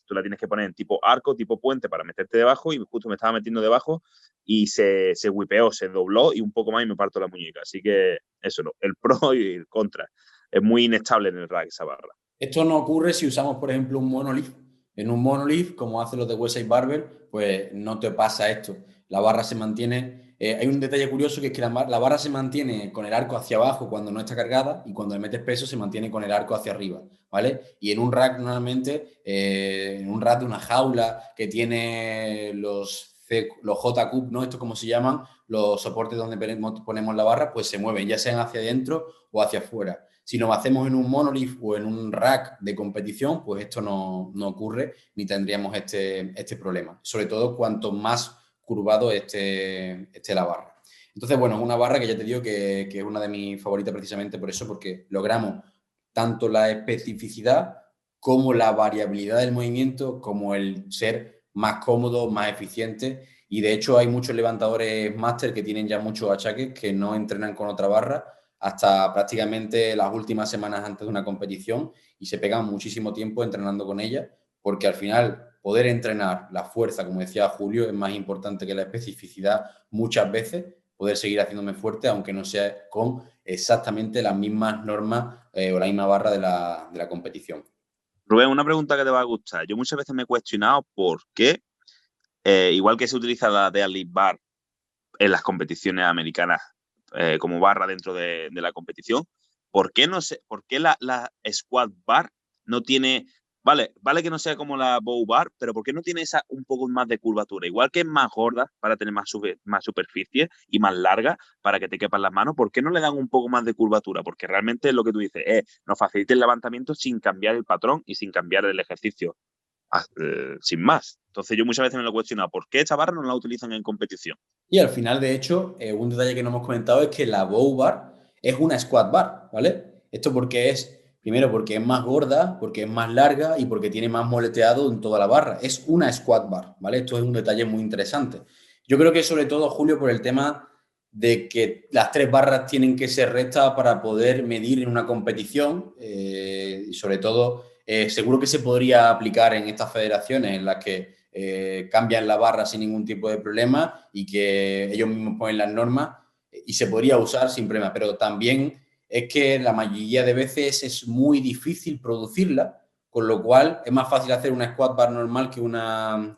tú la tienes que poner en tipo arco, tipo puente para meterte debajo y justo me estaba metiendo debajo y se whipeó, se dobló y un poco más y me parto la muñeca. Así que eso no, el pro y el contra. Es muy inestable en el rack esa barra. Esto no ocurre si usamos, por ejemplo, un monolith. En un monolith, como hacen los de Westside Barber, pues no te pasa esto. La barra se mantiene. Hay un detalle curioso que es que la barra se mantiene con el arco hacia abajo cuando no está cargada y cuando le metes peso se mantiene con el arco hacia arriba, ¿vale? Y en un rack normalmente, en un rack de una jaula que tiene los J-Cup, ¿no? Esto como se llaman, los soportes donde ponemos la barra, pues se mueven, ya sean hacia adentro o hacia afuera. Si nos hacemos en un monolith o en un rack de competición, pues esto no ocurre ni tendríamos este problema. Sobre todo cuanto más curvado esté la barra. Entonces, bueno, es una barra que ya te digo que es una de mis favoritas precisamente por eso, porque logramos tanto la especificidad como la variabilidad del movimiento, como el ser más cómodo, más eficiente. Y de hecho hay muchos levantadores máster que tienen ya muchos achaques que no entrenan con otra barra hasta prácticamente las últimas semanas antes de una competición y se pegan muchísimo tiempo entrenando con ella, porque al final poder entrenar la fuerza, como decía Julio, es más importante que la especificidad muchas veces, poder seguir haciéndome fuerte, aunque no sea con exactamente las mismas normas o la misma barra de la competición. Rubén, una pregunta que te va a gustar. Yo muchas veces me he cuestionado por qué igual que se utiliza la deadlift bar en las competiciones americanas como barra dentro de la competición, ¿por qué la squat bar no tiene, vale que no sea como la bow bar, pero ¿por qué no tiene esa un poco más de curvatura? Igual que es más gorda para tener más superficie y más larga para que te quepan las manos, ¿por qué no le dan un poco más de curvatura? Porque realmente es lo que tú dices, nos facilita el levantamiento sin cambiar el patrón y sin cambiar el ejercicio, sin más. Entonces yo muchas veces me lo he cuestionado, ¿por qué esta barra no la utilizan en competición? Y al final, de hecho, un detalle que no hemos comentado es que la bow bar es una squat bar, ¿vale? Esto porque es, primero, porque es más gorda, porque es más larga y porque tiene más moleteado en toda la barra. Es una squat bar, ¿vale? Esto es un detalle muy interesante. Yo creo que sobre todo, Julio, por el tema de que las 3 barras tienen que ser rectas para poder medir en una competición y sobre todo, seguro que se podría aplicar en estas federaciones en las que cambian la barra sin ningún tipo de problema y que ellos mismos ponen las normas y se podría usar sin problema, pero también es que la mayoría de veces es muy difícil producirla, con lo cual es más fácil hacer una squat bar normal que una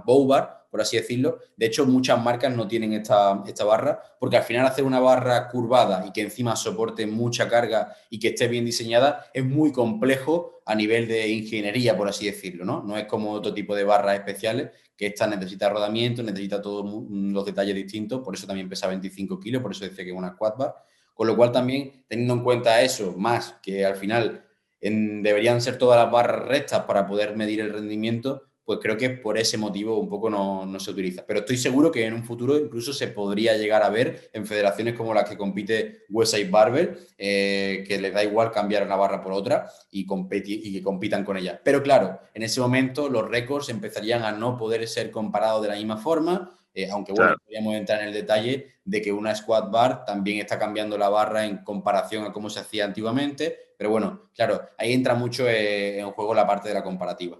bow bar, por así decirlo. De hecho, muchas marcas no tienen esta barra, porque al final hacer una barra curvada y que encima soporte mucha carga y que esté bien diseñada es muy complejo a nivel de ingeniería, por así decirlo, ¿no? No es como otro tipo de barras especiales, que esta necesita rodamiento, necesita todos los detalles distintos, por eso también pesa 25 kilos, por eso decía que es una squat bar. Con lo cual también, teniendo en cuenta eso, más que al final deberían ser todas las barras rectas para poder medir el rendimiento, pues creo que por ese motivo un poco no se utiliza. Pero estoy seguro que en un futuro incluso se podría llegar a ver en federaciones como las que compite Westside Barbell, que les da igual cambiar una barra por otra y que compitan con ella. Pero claro, en ese momento los récords empezarían a no poder ser comparados de la misma forma, aunque bueno, Claro. podríamos entrar en el detalle de que una squat bar también está cambiando la barra en comparación a cómo se hacía antiguamente, pero bueno, claro, ahí entra mucho en juego la parte de la comparativa.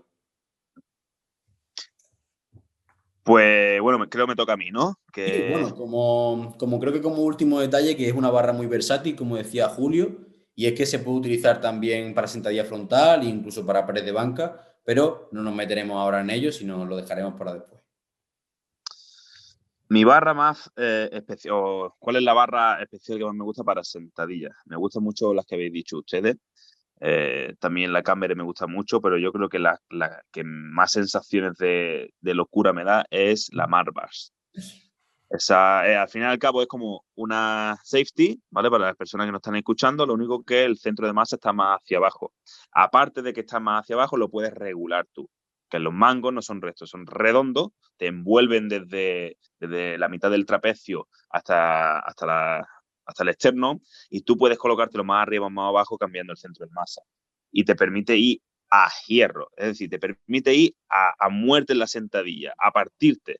Pues bueno, creo que me toca a mí, ¿no? Sí, bueno, como creo que como último detalle, que es una barra muy versátil, como decía Julio, y es que se puede utilizar también para sentadilla frontal e incluso para pared de banca, pero no nos meteremos ahora en ello, sino lo dejaremos para después. Mi barra más especial, ¿cuál es la barra especial que más me gusta para sentadillas? Me gustan mucho las que habéis dicho ustedes. También la Camber me gusta mucho, pero yo creo que la que más sensaciones de locura me da es la Marbars. Esa, al fin y al cabo, es como una safety, ¿vale? Para las personas que nos están escuchando, lo único que el centro de masa está más hacia abajo. Aparte de que está más hacia abajo, lo puedes regular tú. Que los mangos no son rectos, son redondos, te envuelven desde la mitad del trapecio hasta el esternón y tú puedes colocártelo más arriba o más abajo cambiando el centro de masa. Y te permite ir a hierro, es decir, te permite ir a muerte en la sentadilla, a partirte.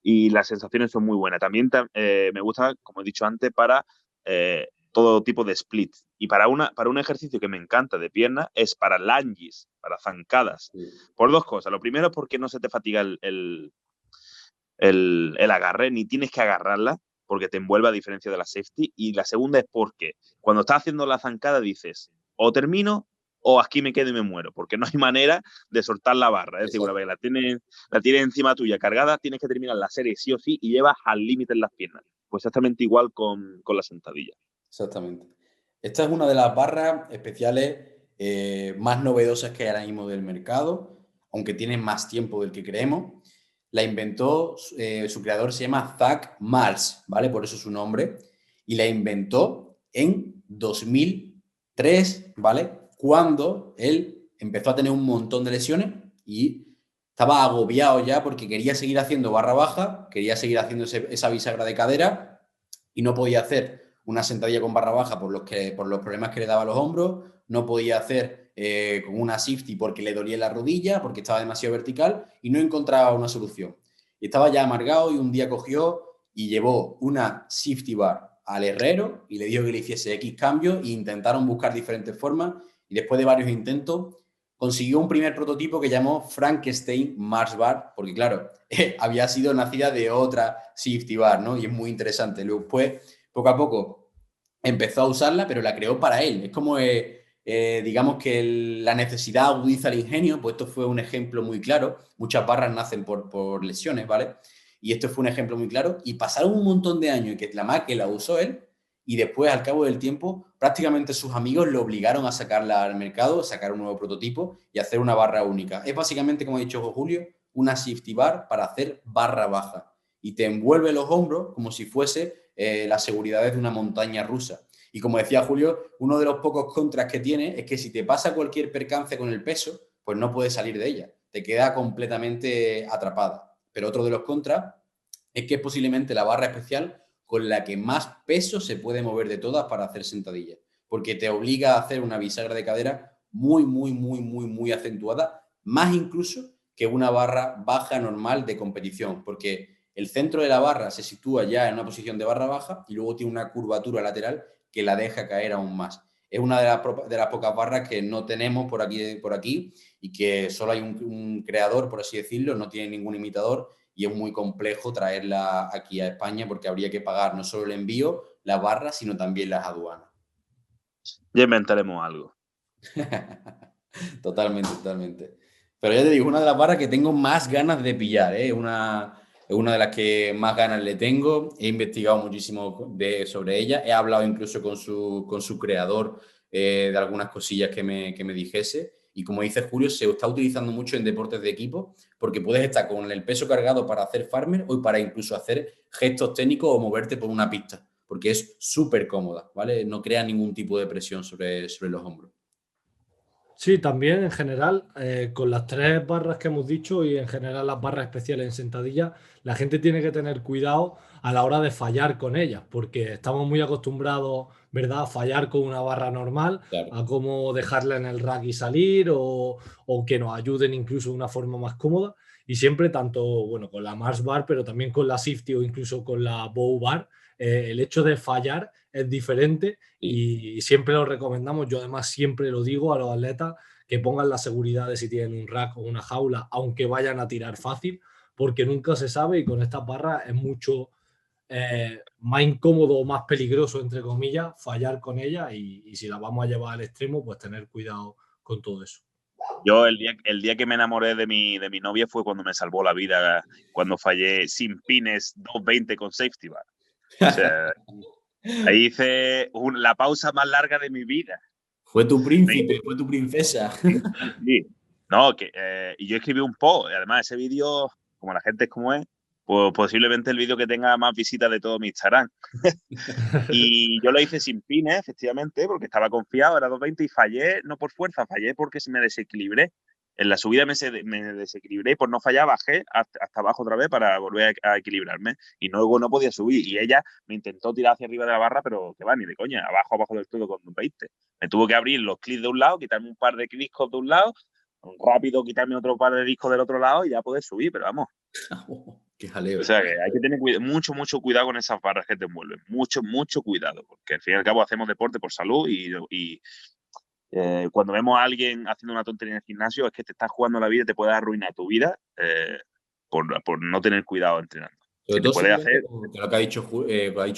Y las sensaciones son muy buenas. También me gusta, como he dicho antes, para todo tipo de split. Y para un ejercicio que me encanta de pierna es para lunges, para zancadas. Sí. Por 2 cosas. Lo primero es porque no se te fatiga el agarre, ni tienes que agarrarla, porque te envuelve a diferencia de la safety. Y la segunda es porque cuando estás haciendo la zancada dices, o termino o aquí me quedo y me muero, porque no hay manera de soltar la barra. Es decir, una vez la tienes encima tuya cargada, tienes que terminar la serie sí o sí y llevas al límite en las piernas. Pues exactamente igual con la sentadilla. Exactamente. Esta es una de las barras especiales más novedosas que hay ahora mismo del mercado, aunque tiene más tiempo del que creemos. La inventó, su creador se llama Zach Mars, ¿vale? Por eso su nombre. Y la inventó en 2003, ¿vale? Cuando él empezó a tener un montón de lesiones y estaba agobiado ya porque quería seguir haciendo barra baja, quería seguir haciendo esa bisagra de cadera y no podía hacer una sentadilla con barra baja por los problemas que le daba a los hombros, no podía hacer con una safety porque le dolía la rodilla, porque estaba demasiado vertical y no encontraba una solución. Y estaba ya amargado y un día cogió y llevó una safety bar al herrero y le dijo que le hiciese X cambios e intentaron buscar diferentes formas y después de varios intentos consiguió un primer prototipo que llamó Frankenstein Mars Bar, porque claro, había sido nacida de otra safety bar, ¿no? Y es muy interesante. Luego, pues, poco a poco empezó a usarla, pero la creó para él. Es como digamos que la necesidad agudiza el ingenio, pues esto fue un ejemplo muy claro. Muchas barras nacen por lesiones, ¿vale? Y esto fue un ejemplo muy claro. Y pasaron un montón de años en que la máquina la usó él y después, al cabo del tiempo, prácticamente sus amigos lo obligaron a sacarla al mercado, sacar un nuevo prototipo y hacer una barra única. Es básicamente, como ha dicho Julio, una safety bar para hacer barra baja. Y te envuelve los hombros como si fuese las seguridades de una montaña rusa. Y como decía Julio, uno de los pocos contras que tiene es que si te pasa cualquier percance con el peso, pues no puedes salir de ella. Te queda completamente atrapada. Pero otro de los contras es que es posiblemente la barra especial con la que más peso se puede mover de todas para hacer sentadillas, porque te obliga a hacer una bisagra de cadera muy acentuada, más incluso que una barra baja normal de competición, porque el centro de la barra se sitúa ya en una posición de barra baja y luego tiene una curvatura lateral que la deja caer aún más. Es una de las pocas barras que no tenemos por aquí y que solo hay un creador, por así decirlo, no tiene ningún imitador y es muy complejo traerla aquí a España porque habría que pagar no solo el envío, la barra, sino también las aduanas. Ya inventaremos algo. Totalmente. Pero ya te digo, una de las barras que tengo más ganas de pillar, ¿eh? Es una de las que más ganas le tengo. He investigado muchísimo sobre ella. He hablado incluso con su creador de algunas cosillas que me dijese. Y como dice Julio, se está utilizando mucho en deportes de equipo porque puedes estar con el peso cargado para hacer farmer o para incluso hacer gestos técnicos o moverte por una pista, porque es súper cómoda, ¿vale? No crea ningún tipo de presión sobre los hombros. Sí, también en general, con las 3 barras que hemos dicho y en general las barras especiales en sentadilla, la gente tiene que tener cuidado a la hora de fallar con ellas, porque estamos muy acostumbrados, ¿verdad?, a fallar con una barra normal, Claro. a cómo dejarla en el rack y salir, o que nos ayuden incluso de una forma más cómoda. Y siempre, tanto bueno, con la Mars Bar, pero también con la Safety o incluso con la Bow Bar, el hecho de fallar es diferente Sí. y siempre lo recomendamos. Yo además siempre lo digo a los atletas que pongan la seguridad de si tienen un rack o una jaula, aunque vayan a tirar fácil, porque nunca se sabe y con estas barras es mucho más incómodo o más peligroso, entre comillas, fallar con ella y si la vamos a llevar al extremo, pues tener cuidado con todo eso. Yo el día que me enamoré de mi novia fue cuando me salvó la vida, cuando fallé sin pines 220 con safety bar. O sea, ahí hice la pausa más larga de mi vida. Fue tu príncipe, fue tu princesa. Sí. No, y yo escribí un post, y además ese vídeo, como la gente es como es, pues posiblemente el vídeo que tenga más visitas de todo mi Instagram. Y yo lo hice sin pines, efectivamente, porque estaba confiado, era 220 y fallé, no por fuerza, fallé porque me desequilibré. En la subida me desequilibré y por no fallar bajé hasta abajo otra vez para volver a equilibrarme. Y luego no podía subir. Y ella me intentó tirar hacia arriba de la barra, pero que va, ni de coña, abajo del todo con 20. Me tuvo que abrir los clics de un lado, quitarme un par de discos de un lado, rápido quitarme otro par de discos del otro lado y ya poder subir, pero vamos. Qué jaleo. O sea que hay que tener mucho cuidado con esas barras que te envuelven. Mucho cuidado, porque al fin y al cabo hacemos deporte por salud y cuando vemos a alguien haciendo una tontería en el gimnasio es que te estás jugando la vida y te puede arruinar tu vida por no tener cuidado entrenando. Sobre Y te todo puede hacer... lo que ha dicho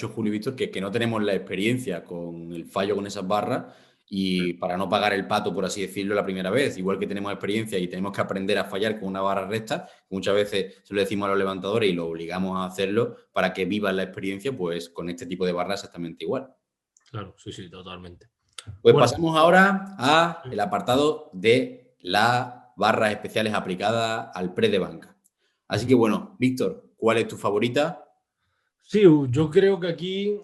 Julio y Víctor, que no tenemos la experiencia con el fallo con esas barras y para no pagar el pato, por así decirlo, la primera vez. Igual que tenemos experiencia y tenemos que aprender a fallar con una barra recta, muchas veces se lo decimos a los levantadores y lo obligamos a hacerlo para que vivan la experiencia, pues con este tipo de barras exactamente igual. Claro, sí, totalmente. Pues Bueno, pasamos ahora al apartado de las barras especiales aplicadas al press de banca. Así que bueno, Víctor, ¿cuál es tu favorita? sí, yo creo que aquí,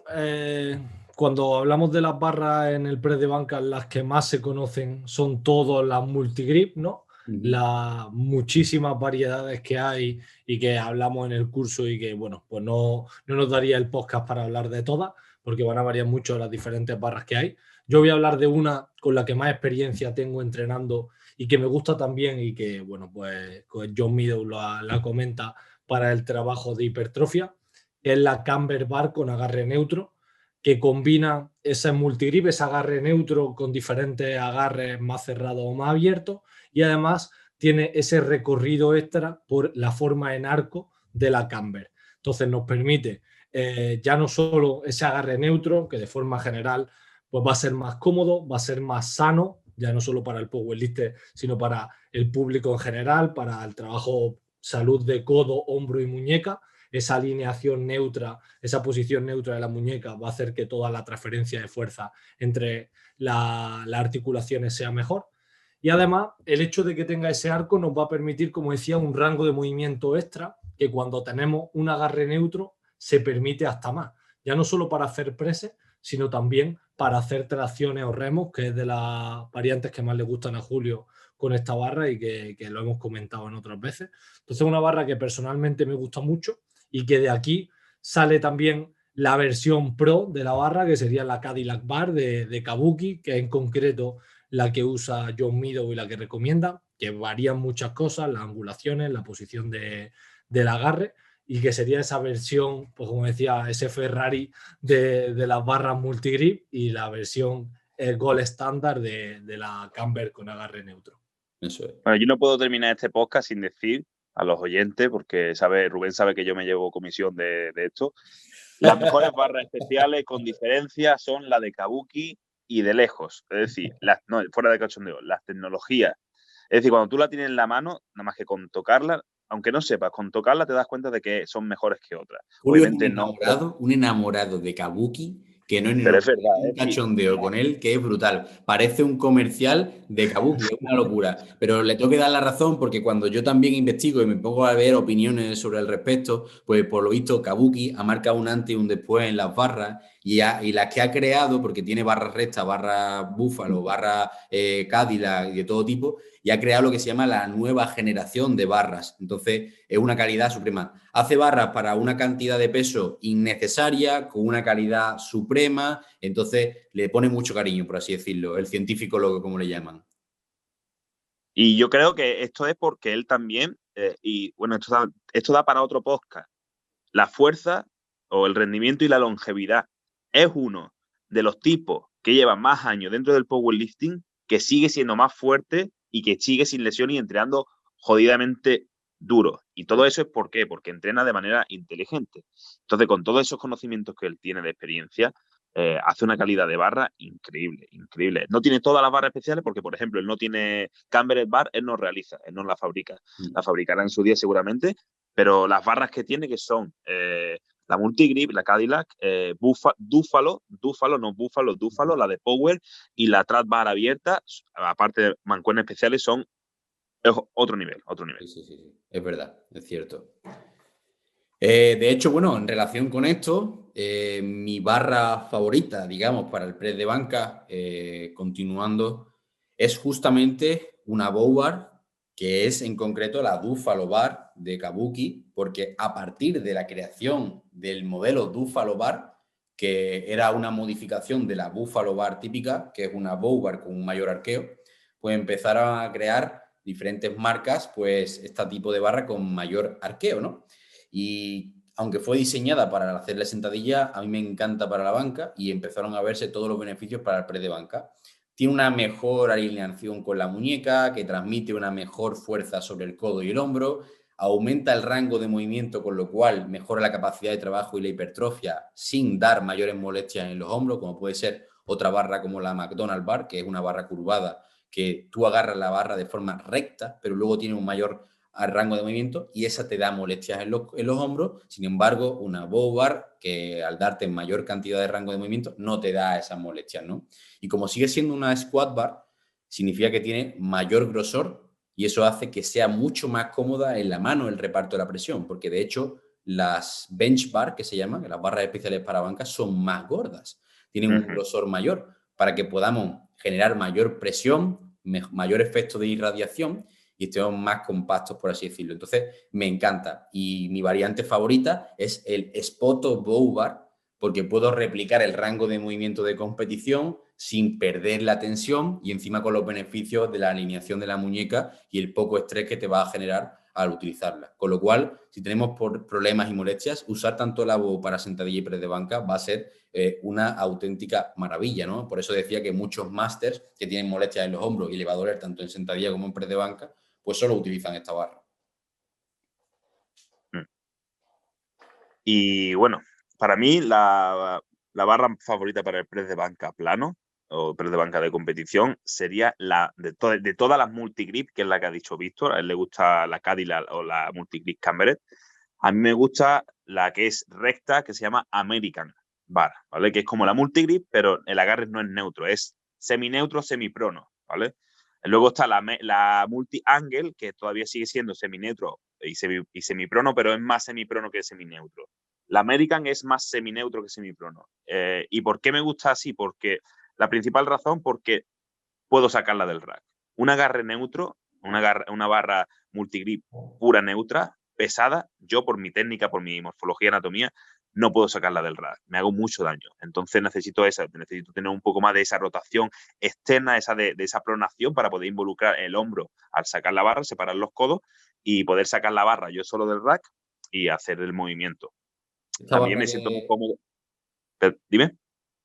cuando hablamos de las barras en el press de banca, las que más se conocen son todas las multigrip, ¿no? Las muchísimas variedades que hay y que hablamos en el curso y que, bueno, pues no nos daría el podcast para hablar de todas, porque van a variar mucho las diferentes barras que hay. Yo voy a hablar de una con la que más experiencia tengo entrenando y que me gusta también y que, bueno, pues John Meadows la comenta para el trabajo de hipertrofia, es la Camber Bar con agarre neutro, que combina ese multigrip, ese agarre neutro con diferentes agarres más cerrados o más abiertos, y además tiene ese recorrido extra por la forma en arco de la Camber. Entonces nos permite ya no solo ese agarre neutro, que de forma general pues va a ser más cómodo, va a ser más sano, ya no solo para el powerlifter, sino para el público en general, para el trabajo salud de codo, hombro y muñeca. Esa alineación neutra, esa posición neutra de la muñeca va a hacer que toda la transferencia de fuerza entre las articulaciones sea mejor. Y además, el hecho de que tenga ese arco nos va a permitir, como decía, un rango de movimiento extra, que cuando tenemos un agarre neutro se permite hasta más. Ya no solo para hacer preses, sino también para hacer tracciones o remos, que es de las variantes que más le gustan a Julio con esta barra y que lo hemos comentado en otras veces. Entonces, una barra que personalmente me gusta mucho y que de aquí sale también la versión pro de la barra, que sería la Cadillac Bar de Kabuki, que en concreto la que usa John Meadow y la que recomienda, que varían muchas cosas, las angulaciones, la posición del agarre, y que sería esa versión, pues como decía, ese Ferrari de las barras multigrip y la versión Gold estándar de la Camber con agarre neutro. Eso es. Bueno, yo no puedo terminar este podcast sin decir a los oyentes, porque Rubén sabe que yo me llevo comisión de esto. Las mejores barras especiales con diferencia son la de Kabuki y de lejos. Es decir, no, fuera de cachondeo, las tecnologías. Es decir, cuando tú la tienes en la mano, nada más que con tocarla, aunque no sepas, con tocarla te das cuenta de que son mejores que otras. Julio Obviamente es no. un enamorado de Kabuki, que no es ni Pero lo es verdad, un es decir, cachondeo con él, que es brutal. Parece un comercial de Kabuki, es una locura. Pero le tengo que dar la razón porque cuando yo también investigo y me pongo a ver opiniones sobre el respecto, pues por lo visto Kabuki ha marcado un antes y un después en las barras y las que ha creado, porque tiene barras rectas, barras búfalo, barras Cadillac y de todo tipo, y ha creado lo que se llama la nueva generación de barras. Entonces, es una calidad suprema. Hace barras para una cantidad de peso innecesaria, con una calidad suprema, entonces le pone mucho cariño, por así decirlo, el científico loco, como le llaman. y yo creo que esto es porque él también, y bueno, esto da para otro podcast. La fuerza o el rendimiento y la longevidad es uno de los tipos que lleva más años dentro del powerlifting, que sigue siendo más fuerte y que sigue sin lesión y entrenando jodidamente duro. Y todo eso es ¿por qué? Porque entrena de manera inteligente. Entonces, con todos esos conocimientos que él tiene de experiencia, hace una calidad de barra increíble, increíble. No tiene todas las barras especiales porque, por ejemplo, él no tiene Cambered Bar, él no realiza, él no la fabrica. La fabricará en su día seguramente, pero las barras que tiene, que son la Multigrip, la Cadillac, Dúfalo, la de Power y la Trad Bar abierta, aparte de mancuernas especiales, son otro nivel, otro nivel. Sí, es verdad, es cierto. De hecho, bueno, en relación con esto, mi barra favorita, digamos, para el press de banca, continuando, es justamente una bow bar, que es en concreto la Buffalo Bar de Kabuki, porque a partir de la creación del modelo Buffalo Bar, que era una modificación de la Buffalo Bar típica, que es una bow bar con un mayor arqueo, pues empezaron a crear diferentes marcas, pues este tipo de barra con mayor arqueo, ¿no? Y aunque fue diseñada para hacerle sentadilla, a mí me encanta para la banca y empezaron a verse todos los beneficios para el press de banca. Tiene una mejor alineación con la muñeca, que transmite una mejor fuerza sobre el codo y el hombro, aumenta el rango de movimiento, con lo cual mejora la capacidad de trabajo y la hipertrofia sin dar mayores molestias en los hombros, como puede ser otra barra como la McDonald's Bar, que es una barra curvada, que tú agarras la barra de forma recta, pero luego tiene un mayor al rango de movimiento y esa te da molestias en los hombros. Sin embargo, una bow bar, que al darte mayor cantidad de rango de movimiento, no te da esas molestias, ¿no? Y como sigue siendo una squat bar, significa que tiene mayor grosor y eso hace que sea mucho más cómoda en la mano el reparto de la presión, porque de hecho las bench bar, que se llaman, las barras especiales para bancas, son más gordas, tienen un grosor mayor para que podamos generar mayor presión, mayor efecto de irradiación y estemos más compactos, por así decirlo. Entonces, me encanta. Y mi variante favorita es el Spoto Bow Bar, porque puedo replicar el rango de movimiento de competición sin perder la tensión y encima con los beneficios de la alineación de la muñeca y el poco estrés que te va a generar al utilizarla. Con lo cual, si tenemos problemas y molestias, usar tanto la bow para sentadilla y press de banca va a ser una auténtica maravilla, ¿no? Por eso decía que muchos masters que tienen molestias en los hombros y le va a doler tanto en sentadilla como en press de banca, pues solo utilizan esta barra. Y bueno, para mí la barra favorita para el press de banca plano o press de banca de competición sería la de todas las multigrip, que es la que ha dicho Víctor. A él le gusta la Cadillac o la multigrip Camberet. A mí me gusta la que es recta, que se llama American Bar, ¿vale? Que es como la multigrip, pero el agarre no es neutro, es semineutro, semiprono, ¿vale? Luego está la multi-angle, que todavía sigue siendo semineutro y semiprono, pero es más semiprono que semineutro. La American es más semineutro que semiprono. ¿Y por qué me gusta así? Porque la principal razón, porque puedo sacarla del rack. Un agarre neutro, una barra multigrip pura neutra, pesada, yo por mi técnica, por mi morfología, anatomía, no puedo sacarla del rack. Me hago mucho daño. Entonces necesito tener un poco más de esa rotación externa, de esa pronación para poder involucrar el hombro al sacar la barra, separar los codos y poder sacar la barra yo solo del rack y hacer el movimiento. Esta También barra me siento muy que, cómodo. Dime.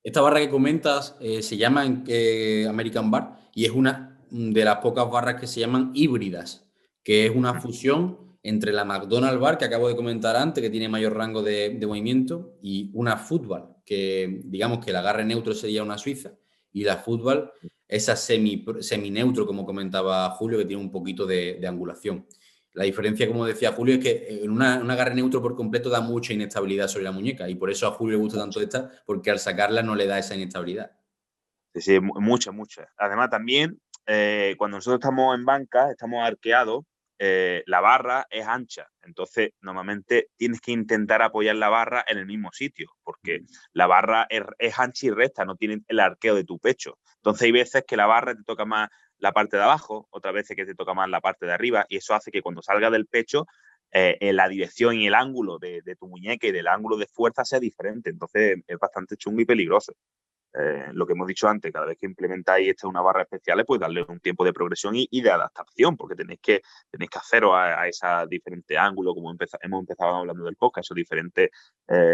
esta barra que comentas se llama American Bar y es una de las pocas barras que se llaman híbridas, que es una fusión entre la McDonald's Bar que acabo de comentar antes, que tiene mayor rango de movimiento, y una Football, que digamos que el agarre neutro sería una suiza, y la Football esa semi-neutro, como comentaba Julio, que tiene un poquito de angulación. La diferencia, como decía Julio, es que un agarre neutro por completo da mucha inestabilidad sobre la muñeca y por eso a Julio le gusta tanto esta, porque al sacarla no le da esa inestabilidad. Sí, sí, muchas, muchas. Además, también cuando nosotros estamos en banca, estamos arqueados, la barra es ancha. Entonces, normalmente tienes que intentar apoyar la barra en el mismo sitio, porque la barra es ancha y recta, no tiene el arqueo de tu pecho. Entonces, hay veces que la barra te toca más la parte de abajo, otras veces que te toca más la parte de arriba, y eso hace que cuando salga del pecho, la dirección y el ángulo de tu muñeca y del ángulo de fuerza sea diferente. Entonces, es bastante chungo y peligroso. Lo que hemos dicho antes, cada vez que implementáis una barra especial, pues darle un tiempo de progresión y de adaptación, porque tenéis que haceros a esos diferentes ángulos, como hemos empezado hablando del podcast, esos diferentes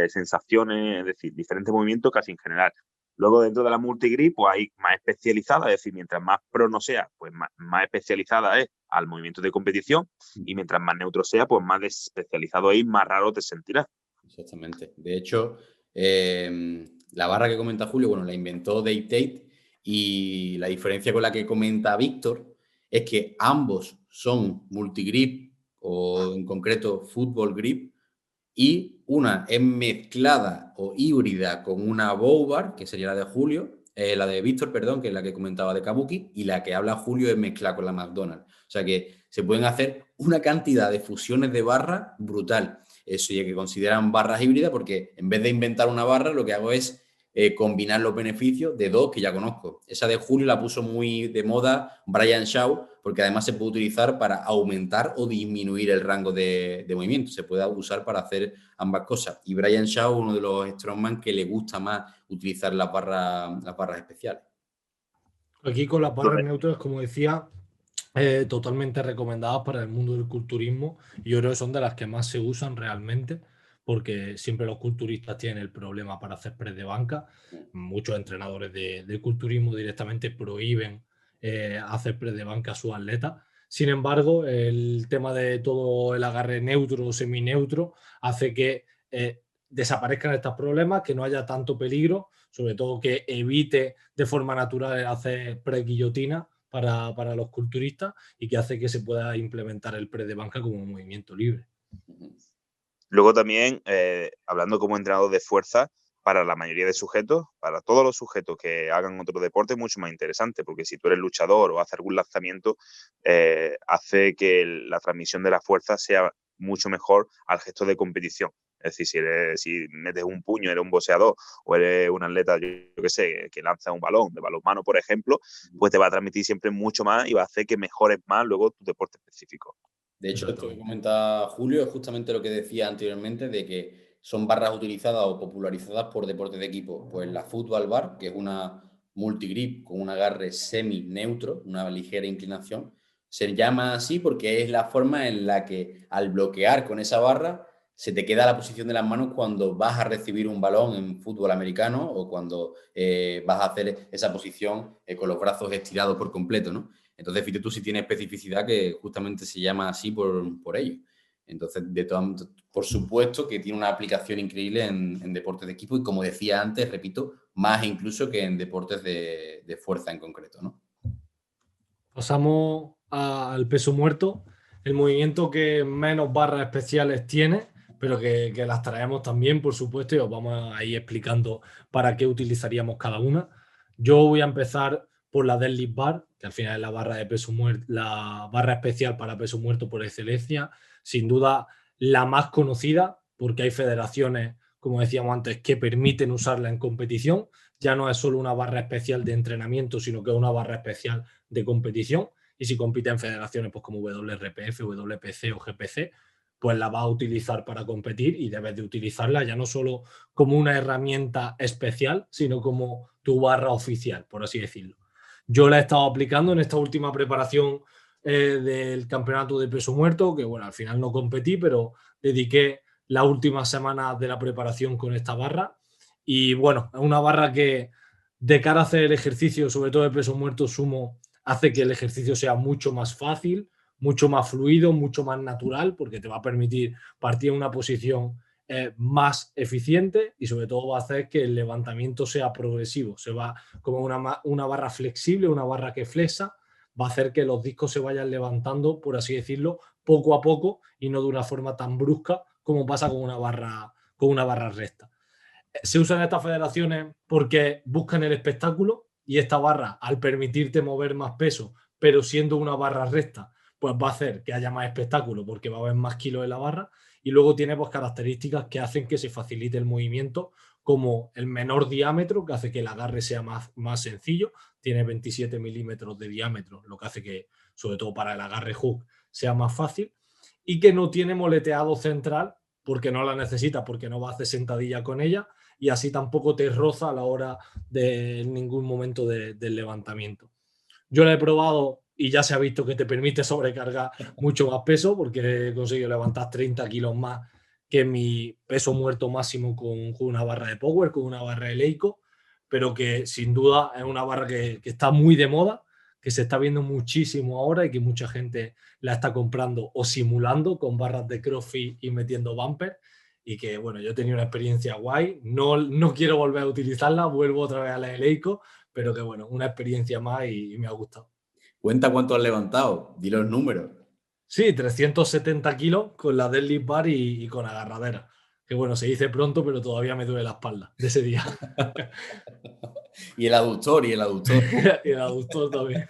sensaciones, es decir, diferentes movimientos casi en general. Luego, dentro de la multigrip, pues hay más especializada, es decir, mientras más prono sea, pues más especializada es al movimiento de competición, y mientras más neutro sea, pues más especializado es y más raro te sentirás. Exactamente. De hecho, la barra que comenta Julio, bueno, la inventó Dave Tate y la diferencia con la que comenta Víctor es que ambos son multigrip o en concreto football grip y una es mezclada o híbrida con una bow bar, que sería la de Julio, la de Víctor, perdón, que es la que comentaba de Kabuki, y la que habla Julio es mezclada con la McDonald's. O sea que se pueden hacer una cantidad de fusiones de barra brutal. Eso ya que consideran barras híbridas, porque en vez de inventar una barra, lo que hago es combinar los beneficios de dos que ya conozco. Esa de Julio la puso muy de moda Brian Shaw, porque además se puede utilizar para aumentar o disminuir el rango de movimiento. Se puede usar para hacer ambas cosas. Y Brian Shaw, uno de los strongman que le gusta más utilizar las barras especiales. Aquí con las barras neutras, como decía, totalmente recomendadas para el mundo del culturismo. Yo creo que son de las que más se usan realmente, porque siempre los culturistas tienen el problema para hacer press de banca. Muchos entrenadores de culturismo directamente prohíben hacer press de banca a sus atletas. Sin embargo, el tema de todo el agarre neutro o semineutro hace que desaparezcan estos problemas, que no haya tanto peligro, sobre todo que evite de forma natural hacer pre-guillotina para los culturistas y que hace que se pueda implementar el press de banca como un movimiento libre. Luego también, hablando como entrenador de fuerza, para la mayoría de sujetos, para todos los sujetos que hagan otro deporte, es mucho más interesante, porque si tú eres luchador o haces algún lanzamiento, hace que la transmisión de la fuerza sea mucho mejor al gesto de competición. Es decir, si metes un puño, eres un boxeador o eres un atleta, yo qué sé, que lanza un balón, de balonmano, por ejemplo, pues te va a transmitir siempre mucho más y va a hacer que mejores más luego tu deporte específico. De hecho, esto que comenta Julio es justamente lo que decía anteriormente, de que son barras utilizadas o popularizadas por deportes de equipo. Pues la Football Bar, que es una multigrip con un agarre semi-neutro, una ligera inclinación, se llama así porque es la forma en la que al bloquear con esa barra se te queda la posición de las manos cuando vas a recibir un balón en fútbol americano o cuando vas a hacer esa posición con los brazos estirados por completo, ¿no? Entonces, fíjate tú si tiene especificidad que justamente se llama así por ello. Entonces, por supuesto que tiene una aplicación increíble en deportes de equipo y, como decía antes, repito, más incluso que en deportes de fuerza en concreto, ¿no? Pasamos al peso muerto, el movimiento que menos barras especiales tiene, pero que las traemos también, por supuesto, y os vamos a ir explicando para qué utilizaríamos cada una. Yo voy a empezar por la deadlift bar, que al final es la barra de peso muerto, la barra especial para peso muerto por excelencia, sin duda la más conocida, porque hay federaciones, como decíamos antes, que permiten usarla en competición. Ya no es solo una barra especial de entrenamiento, sino que es una barra especial de competición, y si compite en federaciones pues como WRPF, WPC o GPC, pues la va a utilizar para competir y debes de utilizarla ya no solo como una herramienta especial, sino como tu barra oficial, por así decirlo. Yo la he estado aplicando en esta última preparación del campeonato de peso muerto, que bueno, al final no competí, pero dediqué la última semana de la preparación con esta barra. Y bueno, es una barra que de cara a hacer el ejercicio, sobre todo de peso muerto sumo, hace que el ejercicio sea mucho más fácil, mucho más fluido, mucho más natural, porque te va a permitir partir en una posición más eficiente y sobre todo va a hacer que el levantamiento sea progresivo. Se va como una barra flexible, una barra que flexa, va a hacer que los discos se vayan levantando, por así decirlo, poco a poco y no de una forma tan brusca como pasa con una barra recta. Se usan estas federaciones porque buscan el espectáculo, y esta barra, al permitirte mover más peso, pero siendo una barra recta, pues va a hacer que haya más espectáculo porque va a haber más kilos en la barra. Y luego tiene pues características que hacen que se facilite el movimiento, como el menor diámetro, que hace que el agarre sea más sencillo. Tiene 27 milímetros de diámetro, lo que hace que, sobre todo para el agarre hook, sea más fácil. Y que no tiene moleteado central, porque no la necesita, porque no va a hacer sentadilla con ella, y así tampoco te roza a la hora de ningún momento del levantamiento. Yo la he probado y ya se ha visto que te permite sobrecargar mucho más peso, porque he conseguido levantar 30 kilos más que mi peso muerto máximo con una barra de power, con una barra de Leico, pero que sin duda es una barra que está muy de moda, que se está viendo muchísimo ahora y que mucha gente la está comprando o simulando con barras de CrossFit y metiendo bumper. Y que bueno, yo he tenido una experiencia guay, no quiero volver a utilizarla, vuelvo otra vez a la de Leico, pero que bueno, una experiencia más y me ha gustado. Cuenta cuánto has levantado, di los números. Sí, 370 kilos con la deadlift bar y con agarradera. Que bueno, se dice pronto, pero todavía me duele la espalda de ese día. Y el aductor, y el aductor. Y el aductor también.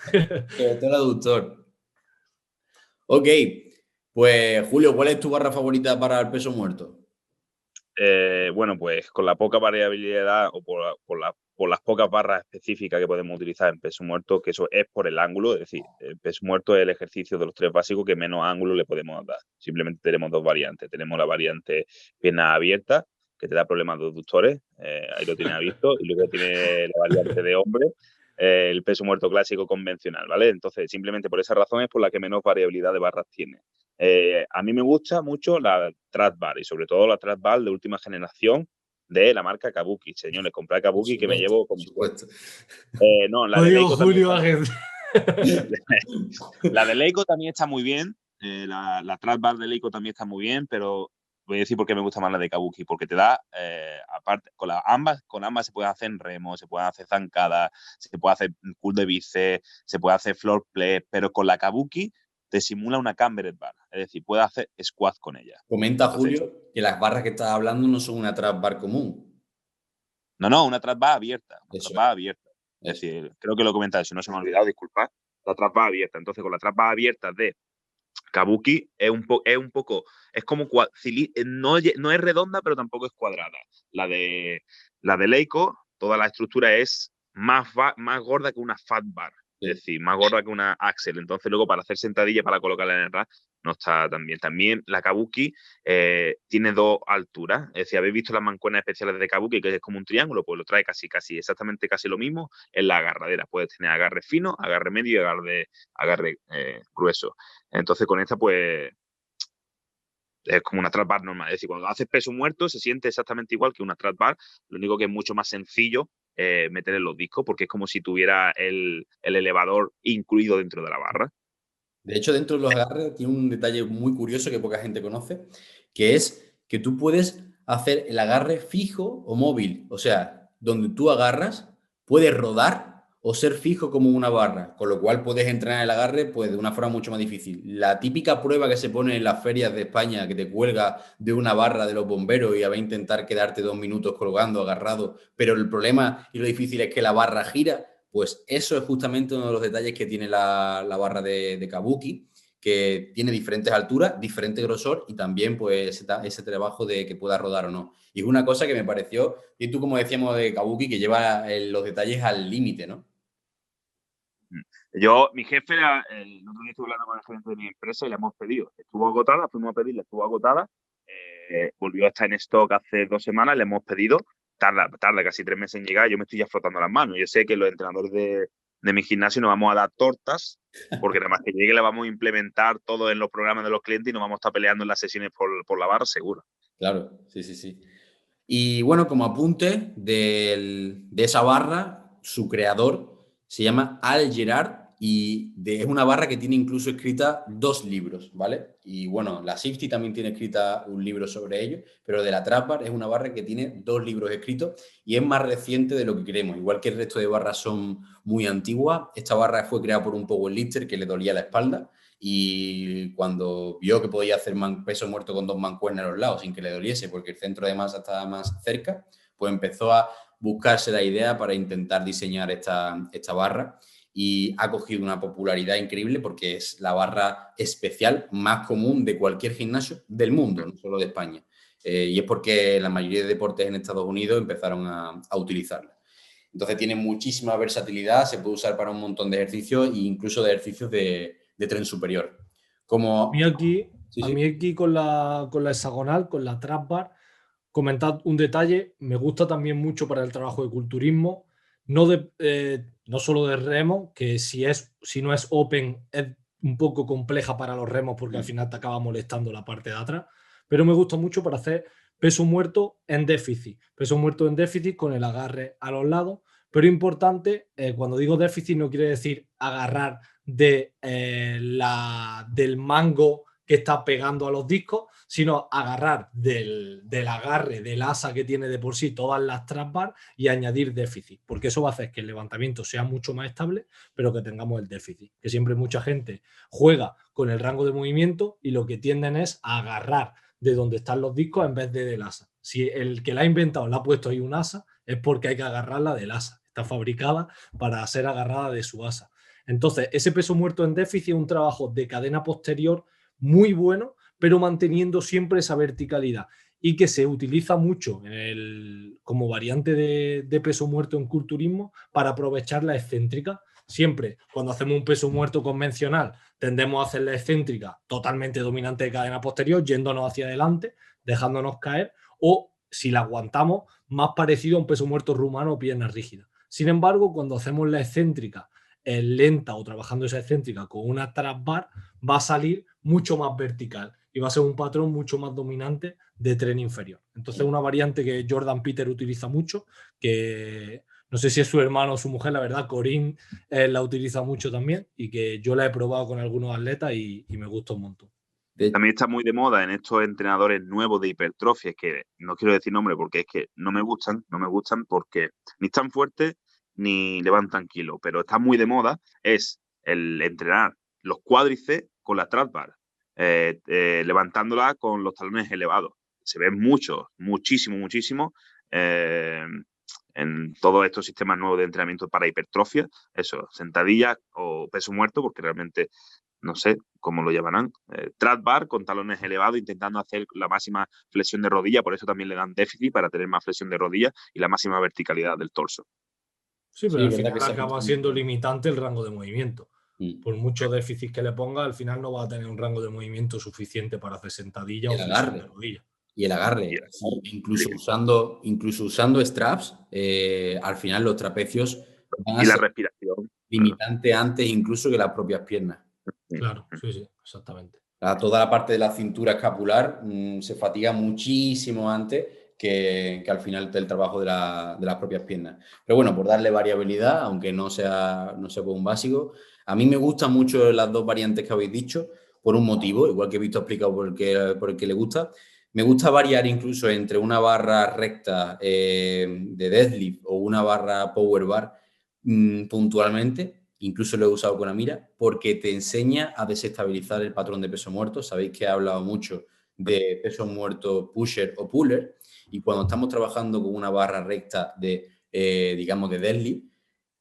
Sobre todo el aductor. Ok, pues Julio, ¿cuál es tu barra favorita para el peso muerto? Bueno, pues con la poca variabilidad o por las pocas barras específicas que podemos utilizar en peso muerto, que eso es por el ángulo, es decir, el peso muerto es el ejercicio de los tres básicos que menos ángulo le podemos dar. Simplemente tenemos dos variantes. Tenemos la variante pierna abierta, que te da problemas de aductores, ahí lo tienes visto, y luego tiene la variante de hombre, el peso muerto clásico convencional, ¿vale? Entonces, simplemente por esa razón es por la que menos variabilidad de barras tiene. A mí me gusta mucho la Trad Bar y sobre todo la Trad Bar de última generación de la marca Kabuki. Señores, compré Kabuki que me llevo con... no, la Lo de digo Leico también Julio Ángel. la de Leico también está muy bien. La Trad Bar de Leico también está muy bien, pero voy a decir por qué me gusta más la de Kabuki, porque te da, aparte, con ambas se puede hacer remo, se puede hacer zancada, se puede hacer curl de bíceps, se puede hacer floor play, pero con la Kabuki te simula una cambered bar, es decir, puedes hacer squat con ella. Comenta Entonces, Julio que las barras que estás hablando no son una trap bar común. no, una trap bar abierta, una Eso trap bar abierta. Es eso. decir, creo que lo he comentado, si no se me ha olvidado, disculpad, la trap bar abierta. Entonces, con la trap bar abierta de Kabuki es un poco, es como, no es redonda, pero tampoco es cuadrada. La de Leico, toda la estructura es más gorda que una fat bar, Sí. es decir, más gorda que una axel. Entonces, luego para hacer sentadilla, para colocarla en el rack, no está tan bien. También la Kabuki tiene dos alturas. Es decir, habéis visto las mancuernas especiales de Kabuki, que es como un triángulo, pues lo trae casi exactamente lo mismo en la agarradera. Puedes tener agarre fino, agarre medio y agarre grueso. Entonces, con esta, pues, es como una trap bar normal. Es decir, cuando haces peso muerto, se siente exactamente igual que una trap bar. Lo único que es mucho más sencillo meter en los discos, porque es como si tuviera el elevador incluido dentro de la barra. De hecho, dentro de los agarres tiene un detalle muy curioso que poca gente conoce, que es que tú puedes hacer el agarre fijo o móvil. O sea, donde tú agarras, puedes rodar o ser fijo como una barra, con lo cual puedes entrenar el agarre pues, de una forma mucho más difícil. La típica prueba que se pone en las ferias de España, que te cuelga de una barra de los bomberos y va a intentar quedarte 2 minutos colgando, agarrado, pero el problema y lo difícil es que la barra gira, pues eso es justamente uno de los detalles que tiene la barra de Kabuki, que tiene diferentes alturas, diferente grosor y también pues ese trabajo de que pueda rodar o no. Y es una cosa que me pareció, y tú como decíamos de Kabuki, que lleva los detalles al límite, ¿no? Mi jefe, el otro día estuve hablando con el gerente de mi empresa y le hemos pedido. Estuvo agotada, fuimos a pedirle, estuvo agotada. Volvió a estar en stock hace 2 semanas, le hemos pedido. Tarda casi 3 meses en llegar. Yo me estoy ya frotando las manos. Yo sé que los entrenadores de mi gimnasio nos vamos a dar tortas, porque además que llegue le vamos a implementar todo en los programas de los clientes y nos vamos a estar peleando en las sesiones por la barra, seguro. Claro, sí, sí, sí. Y bueno, como apunte de esa barra, su creador se llama Al Gerard y es una barra que tiene incluso escrita 2 libros, ¿vale? Y bueno, la Safety también tiene escrita un libro sobre ello, pero de la Trap Bar es una barra que tiene 2 libros escritos y es más reciente de lo que creemos. Igual que el resto de barras son muy antiguas, esta barra fue creada por un powerlifter que le dolía la espalda y cuando vio que podía hacer peso muerto con 2 mancuernas a los lados sin que le doliese porque el centro de masa estaba más cerca, pues empezó a buscarse la idea para intentar diseñar esta barra y ha cogido una popularidad increíble porque es la barra especial más común de cualquier gimnasio del mundo, no solo de España. Y es porque la mayoría de deportes en Estados Unidos empezaron a utilizarla. Entonces tiene muchísima versatilidad, se puede usar para un montón de ejercicios e incluso de ejercicios de tren superior. Como... A mí aquí con la hexagonal, con la trap bar, comentad un detalle, me gusta también mucho para el trabajo de culturismo, no solo de remo, que si no es open es un poco compleja para los remos porque al final te acaba molestando la parte de atrás, pero me gusta mucho para hacer peso muerto en déficit con el agarre a los lados, pero importante, cuando digo déficit no quiere decir agarrar del mango que está pegando a los discos, sino agarrar del agarre del asa que tiene de por sí todas las trap bar y añadir déficit, porque eso va a hacer que el levantamiento sea mucho más estable, pero que tengamos el déficit, que siempre mucha gente juega con el rango de movimiento y lo que tienden es a agarrar de donde están los discos en vez de del asa. Si el que la ha inventado le ha puesto ahí un asa, es porque hay que agarrarla del asa. Está fabricada para ser agarrada de su asa. Entonces, ese peso muerto en déficit es un trabajo de cadena posterior muy bueno, pero manteniendo siempre esa verticalidad y que se utiliza mucho como variante de peso muerto en culturismo para aprovechar la excéntrica. Siempre, cuando hacemos un peso muerto convencional, tendemos a hacer la excéntrica totalmente dominante de cadena posterior, yéndonos hacia adelante, dejándonos caer, o si la aguantamos, más parecido a un peso muerto rumano o piernas rígidas. Sin embargo, cuando hacemos la excéntrica lenta o trabajando esa excéntrica con una trap bar, va a salir mucho más vertical y va a ser un patrón mucho más dominante de tren inferior. Entonces, una variante que Jordan Peter utiliza mucho, que no sé si es su hermano o su mujer, la verdad, Corinne la utiliza mucho también y que yo la he probado con algunos atletas y me gusta un montón. También está muy de moda en estos entrenadores nuevos de hipertrofia, que no quiero decir nombre porque es que no me gustan porque ni están fuertes ni levantan kilos, pero está muy de moda, es el entrenar los cuádriceps con la trap bar, levantándola con los talones elevados. Se ven muchísimo en todos estos sistemas nuevos de entrenamiento para hipertrofia, eso, sentadillas o peso muerto, porque realmente no sé cómo lo llamarán, trap bar con talones elevados, intentando hacer la máxima flexión de rodilla, por eso también le dan déficit para tener más flexión de rodilla y la máxima verticalidad del torso. Sí, pero Sí, al verdad final que se acaba ajusta siendo mucho. limitante el rango de movimiento. Por mucho déficit que le ponga, al final no va a tener un rango de movimiento suficiente para hacer sentadilla Y o el flexión de agarre. rodilla. Y el agarre. Sí, incluso usando straps, al final los trapecios van a Y la ser respiración. limitantes antes incluso que las propias piernas. Claro, sí, exactamente. Toda la parte de la cintura escapular se fatiga muchísimo antes que al final del trabajo de las propias piernas. Pero bueno, por darle variabilidad, aunque no sea por un básico, a mí me gustan mucho las dos variantes que habéis dicho, por un motivo, igual que he visto explicado por el que le gusta. Me gusta variar incluso entre una barra recta de deadlift o una barra power bar puntualmente. Incluso lo he usado con Amira, porque te enseña a desestabilizar el patrón de peso muerto. Sabéis que he hablado mucho de peso muerto pusher o puller, y cuando estamos trabajando con una barra recta digamos, de deadlift,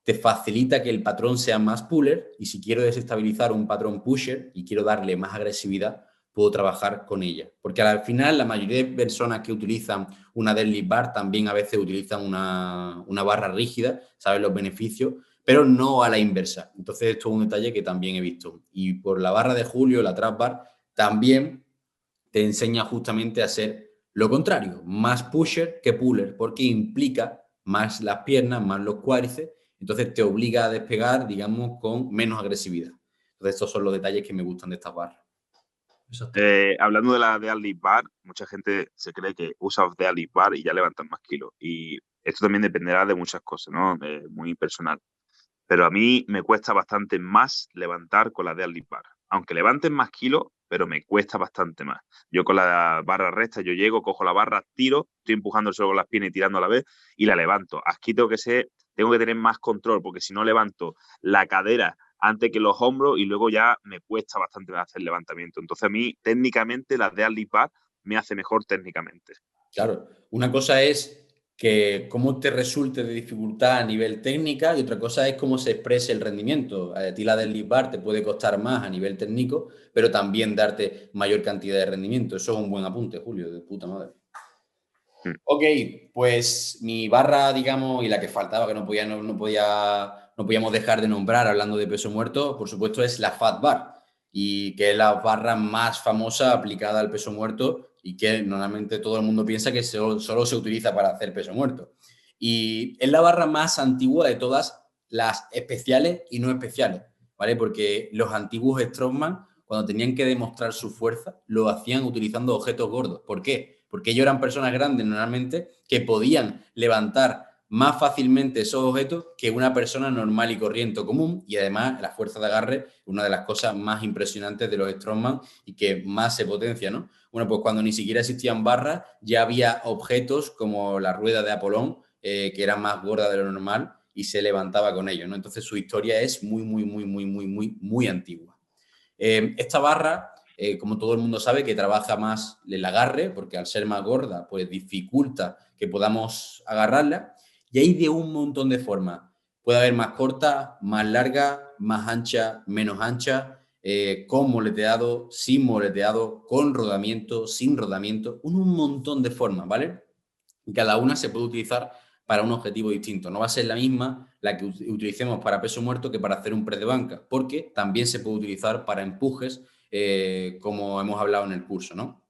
te facilita que el patrón sea más puller, y si quiero desestabilizar un patrón pusher y quiero darle más agresividad, puedo trabajar con ella. Porque al final la mayoría de personas que utilizan una deadlift bar también a veces utilizan una barra rígida, saben los beneficios, pero no a la inversa. Entonces esto es un detalle que también he visto. Y por la barra de Julio, la trap bar, también te enseña justamente a ser lo contrario, más pusher que puller, porque implica más las piernas, más los cuádriceps, entonces te obliga a despegar, digamos, con menos agresividad. Entonces estos son los detalles que me gustan de estas barras. Hablando de la deadlift bar, mucha gente se cree que usa deadlift bar y ya levantan más kilos. Y esto también dependerá de muchas cosas, ¿no? Muy personal. Pero a mí me cuesta bastante más levantar con la deadlift bar. Aunque levanten más kilos, pero me cuesta bastante más. Yo con la barra recta, yo llego, cojo la barra, tiro, estoy empujando el suelo con las piernas y tirando a la vez y la levanto. Aquí tengo que tener más control, porque si no levanto la cadera antes que los hombros y luego ya me cuesta bastante más hacer levantamiento. Entonces a mí, técnicamente, la deadlift bar me hace mejor técnicamente. Claro, una cosa es que cómo te resulte de dificultad a nivel técnica, y otra cosa es cómo se exprese el rendimiento. A ti la deadlift bar te puede costar más a nivel técnico, pero también darte mayor cantidad de rendimiento. Eso es un buen apunte, Julio, de puta madre. Ok, pues mi barra, digamos, y la que faltaba, que no podíamos dejar de nombrar hablando de peso muerto, por supuesto, es la Fat Bar, y que es la barra más famosa aplicada al peso muerto y que normalmente todo el mundo piensa que solo se utiliza para hacer peso muerto. Y es la barra más antigua de todas las especiales y no especiales, ¿vale? Porque los antiguos strongman, cuando tenían que demostrar su fuerza, lo hacían utilizando objetos gordos. ¿Por qué? Porque ellos eran personas grandes normalmente que podían levantar más fácilmente esos objetos que una persona normal y corriente común, y además la fuerza de agarre es una de las cosas más impresionantes de los strongman y que más se potencia, ¿no? Bueno, pues cuando ni siquiera existían barras, ya había objetos como la rueda de Apolón, que era más gorda de lo normal y se levantaba con ellos, ¿no? Entonces su historia es muy antigua. Esta barra, como todo el mundo sabe, que trabaja más el agarre, porque al ser más gorda, pues dificulta que podamos agarrarla. Y hay de un montón de formas. Puede haber más corta, más larga, más ancha, menos ancha, con moleteado, sin moleteado, con rodamiento, sin rodamiento, un montón de formas, ¿vale? Y cada una se puede utilizar para un objetivo distinto. No va a ser la misma la que utilicemos para peso muerto que para hacer un press de banca, porque también se puede utilizar para empujes, como hemos hablado en el curso, ¿no?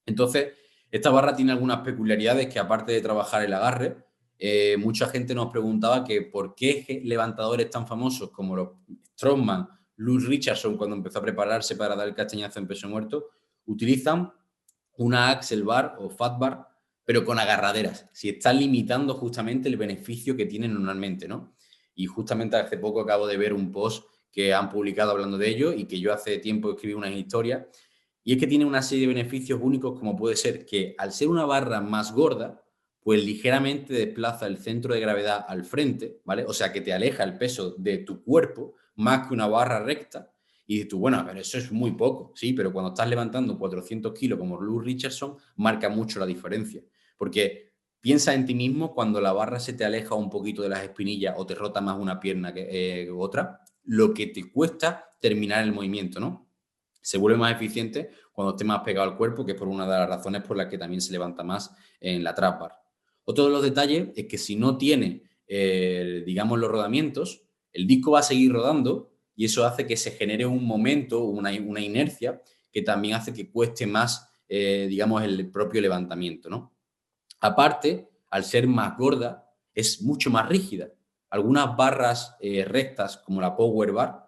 Entonces, esta barra tiene algunas peculiaridades que, aparte de trabajar el agarre, mucha gente nos preguntaba que por qué levantadores tan famosos como los Strongman, Luz Richardson, cuando empezó a prepararse para dar el castañazo en peso muerto, utilizan una Axel Bar o Fat Bar, pero con agarraderas. Si están limitando justamente el beneficio que tienen normalmente, ¿no? Y justamente hace poco acabo de ver un post que han publicado hablando de ello, y que yo hace tiempo escribí una historia, y es que tiene una serie de beneficios únicos, como puede ser que al ser una barra más gorda, pues ligeramente desplaza el centro de gravedad al frente, ¿vale? O sea, que te aleja el peso de tu cuerpo más que una barra recta. Y dices tú, bueno, pero eso es muy poco, sí, pero cuando estás levantando 400 kilos como Lou Richardson, marca mucho la diferencia. Porque piensa en ti mismo cuando la barra se te aleja un poquito de las espinillas o te rota más una pierna que otra, lo que te cuesta terminar el movimiento, ¿no? Se vuelve más eficiente cuando esté más pegado al cuerpo, que es por una de las razones por las que también se levanta más en la trap bar. Otro de los detalles es que si no tiene, digamos, los rodamientos, el disco va a seguir rodando, y eso hace que se genere un momento, una inercia, que también hace que cueste más, digamos, el propio levantamiento, ¿no? Aparte, al ser más gorda, es mucho más rígida. Algunas barras rectas, como la Power Bar,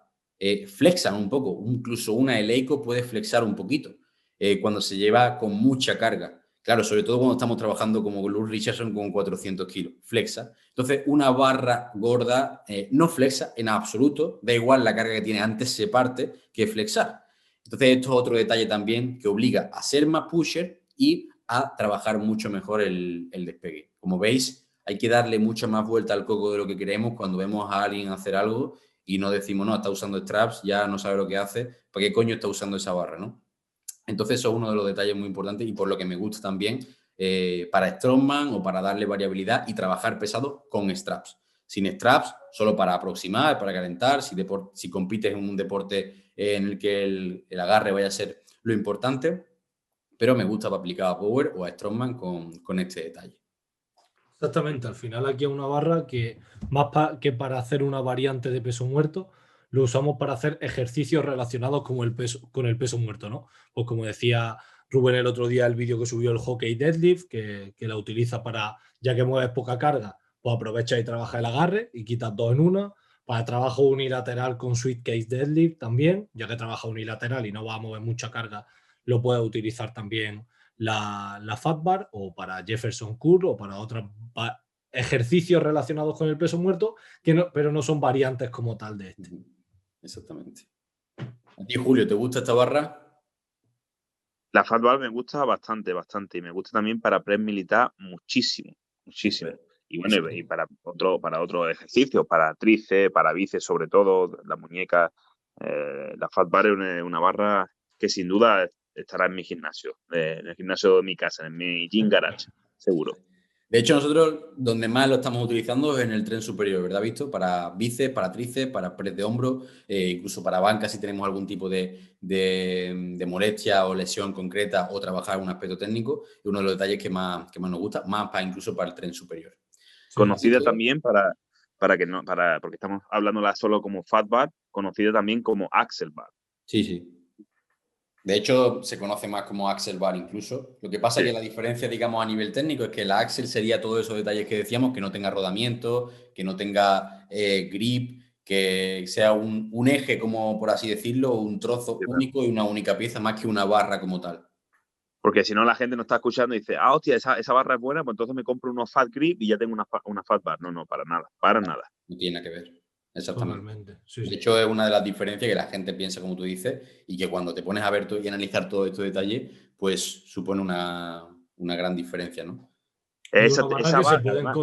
flexan un poco. Incluso una Eleiko puede flexar un poquito cuando se lleva con mucha carga. Claro, sobre todo cuando estamos trabajando como Luz Richardson con 400 kilos, flexa. Entonces, una barra gorda no flexa en absoluto, da igual la carga que tiene antes, se parte, que flexar. Entonces, esto es otro detalle también que obliga a ser más pusher y a trabajar mucho mejor el despegue. Como veis, hay que darle mucha más vuelta al coco de lo que queremos cuando vemos a alguien hacer algo y no decimos, no, está usando straps, ya no sabe lo que hace, ¿para qué coño está usando esa barra, no? Entonces, eso es uno de los detalles muy importantes y por lo que me gusta también para strongman o para darle variabilidad y trabajar pesado con straps. Sin straps, solo para aproximar, para calentar, si compites en un deporte en el que el agarre vaya a ser lo importante, pero me gusta para aplicar a power o a strongman con este detalle. Exactamente, al final aquí es una barra que que para hacer una variante de peso muerto, lo usamos para hacer ejercicios relacionados con el peso muerto, ¿no? Pues como decía Rubén el otro día, el vídeo que subió el Hockey Deadlift, que la utiliza para, ya que mueves poca carga, pues aprovecha y trabaja el agarre y quitas dos en una. Para trabajo unilateral con Suitcase Deadlift también, ya que trabaja unilateral y no va a mover mucha carga, lo puedes utilizar también la Fat Bar, o para Jefferson Curl, o para otros ejercicios relacionados con el peso muerto, pero no son variantes como tal de este. Exactamente. ¿A ti, Julio, te gusta esta barra? La Fat Bar me gusta bastante, bastante. Y me gusta también para press militar muchísimo, muchísimo. Y bueno, y para otros ejercicios, para tríceps, para bíceps, sobre todo, la muñeca. La Fat Bar es una barra que sin duda estará en mi gimnasio, en el gimnasio de mi casa, en mi gym garage, seguro. De hecho, nosotros donde más lo estamos utilizando es en el tren superior, ¿verdad, Visto? Para bíceps, para tríceps, para press de hombro, incluso para banca si tenemos algún tipo de molestia o lesión concreta o trabajar un aspecto técnico. Es uno de los detalles que más nos gusta, más incluso para el tren superior. Conocida también porque estamos hablándola solo como Fat Bar, conocida también como Axel Bar. Sí. De hecho, se conoce más como Axel Bar incluso. Lo que pasa es que la diferencia, digamos, a nivel técnico es que la Axel sería todos esos detalles que decíamos, que no tenga rodamiento, que no tenga grip, que sea un eje, como por así decirlo, un trozo único y una única pieza, más que una barra como tal. Porque si no, la gente no está escuchando y dice, hostia, esa barra es buena, pues entonces me compro unos Fat Grip y ya tengo una Fat Bar. No, para nada. No tiene nada que ver. Exactamente. Totalmente. Sí. De hecho, es una de las diferencias que la gente piensa, como tú dices, y que cuando te pones a ver y analizar todos estos detalles, pues supone una gran diferencia, ¿no? Esa barra, además,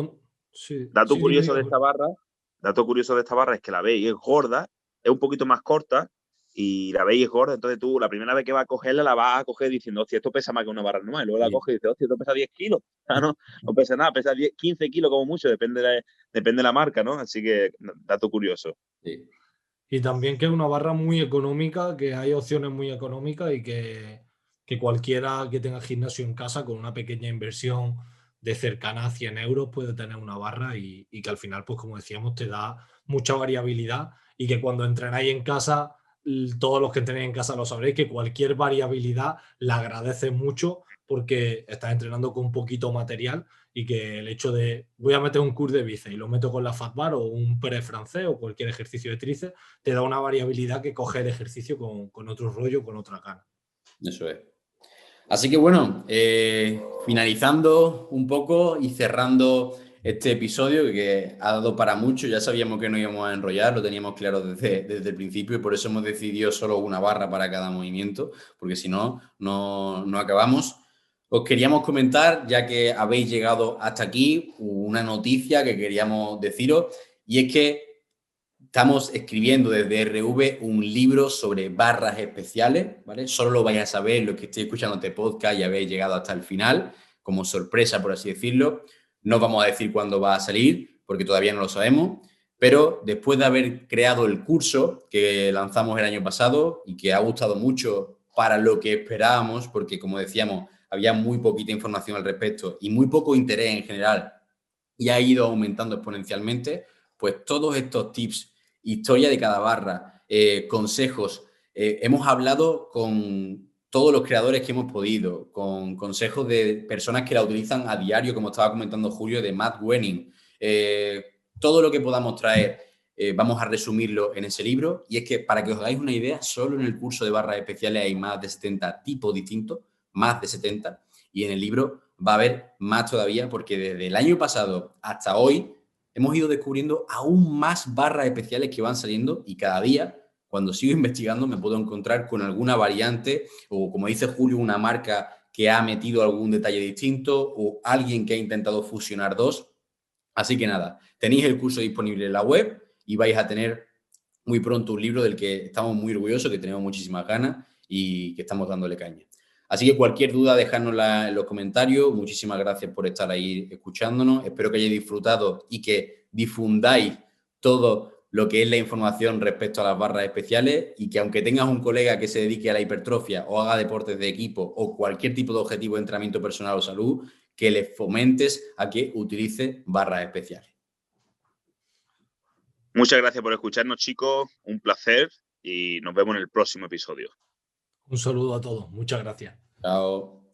dato curioso de esta barra es que la veis es gorda, es un poquito más corta y la veis es gorda, entonces tú la primera vez que vas a cogerla la vas a coger diciendo, hostia, esto pesa más que una barra normal, y luego la coges y dices, hostia, esto pesa 10 kilos. No pesa nada, pesa 15 kilos como mucho, depende de la marca, ¿no? Así que, dato curioso. Sí. Y también que es una barra muy económica, que hay opciones muy económicas y que cualquiera que tenga gimnasio en casa con una pequeña inversión de cercana a 100 euros puede tener una barra y que al final, pues como decíamos, te da mucha variabilidad y que cuando entrenáis en casa, todos los que entrenéis en casa lo sabréis, que cualquier variabilidad la agradece mucho porque estás entrenando con poquito material y que el hecho de voy a meter un curl de bíceps y lo meto con la Fat Bar o un press francés o cualquier ejercicio de tríceps, te da una variabilidad que coge el ejercicio con otro rollo, con otra cara. Eso es. Así que bueno, finalizando un poco y cerrando este episodio que ha dado para mucho, ya sabíamos que no íbamos a enrollar, lo teníamos claro desde el principio y por eso hemos decidido solo una barra para cada movimiento, porque si no acabamos. Os queríamos comentar, ya que habéis llegado hasta aquí, una noticia que queríamos deciros, y es que estamos escribiendo desde RV un libro sobre barras especiales, ¿vale? Solo lo vais a saber los que estéis escuchando este podcast y habéis llegado hasta el final, como sorpresa, por así decirlo. No vamos a decir cuándo va a salir, porque todavía no lo sabemos, pero después de haber creado el curso que lanzamos el año pasado y que ha gustado mucho para lo que esperábamos, porque como decíamos, había muy poquita información al respecto y muy poco interés en general y ha ido aumentando exponencialmente, pues todos estos tips, historia de cada barra, consejos, hemos hablado con todos los creadores que hemos podido, con consejos de personas que la utilizan a diario, como estaba comentando Julio, de Matt Wenning. Todo lo que podamos traer, vamos a resumirlo en ese libro. Y es que, para que os hagáis una idea, solo en el curso de barras especiales hay más de 70 tipos distintos, más de 70. y en el libro va a haber más todavía, porque desde el año pasado hasta hoy hemos ido descubriendo aún más barras especiales que van saliendo y cada día, cuando sigo investigando, me puedo encontrar con alguna variante o, como dice Julio, una marca que ha metido algún detalle distinto o alguien que ha intentado fusionar dos. Así que nada, tenéis el curso disponible en la web y vais a tener muy pronto un libro del que estamos muy orgullosos, que tenemos muchísimas ganas y que estamos dándole caña. Así que cualquier duda, dejárnosla en los comentarios. Muchísimas gracias por estar ahí escuchándonos. Espero que hayáis disfrutado y que difundáis todo lo que es la información respecto a las barras especiales y que aunque tengas un colega que se dedique a la hipertrofia o haga deportes de equipo o cualquier tipo de objetivo de entrenamiento personal o salud, que le fomentes a que utilice barras especiales. Muchas gracias por escucharnos, chicos. Un placer y nos vemos en el próximo episodio. Un saludo a todos. Muchas gracias. Chao.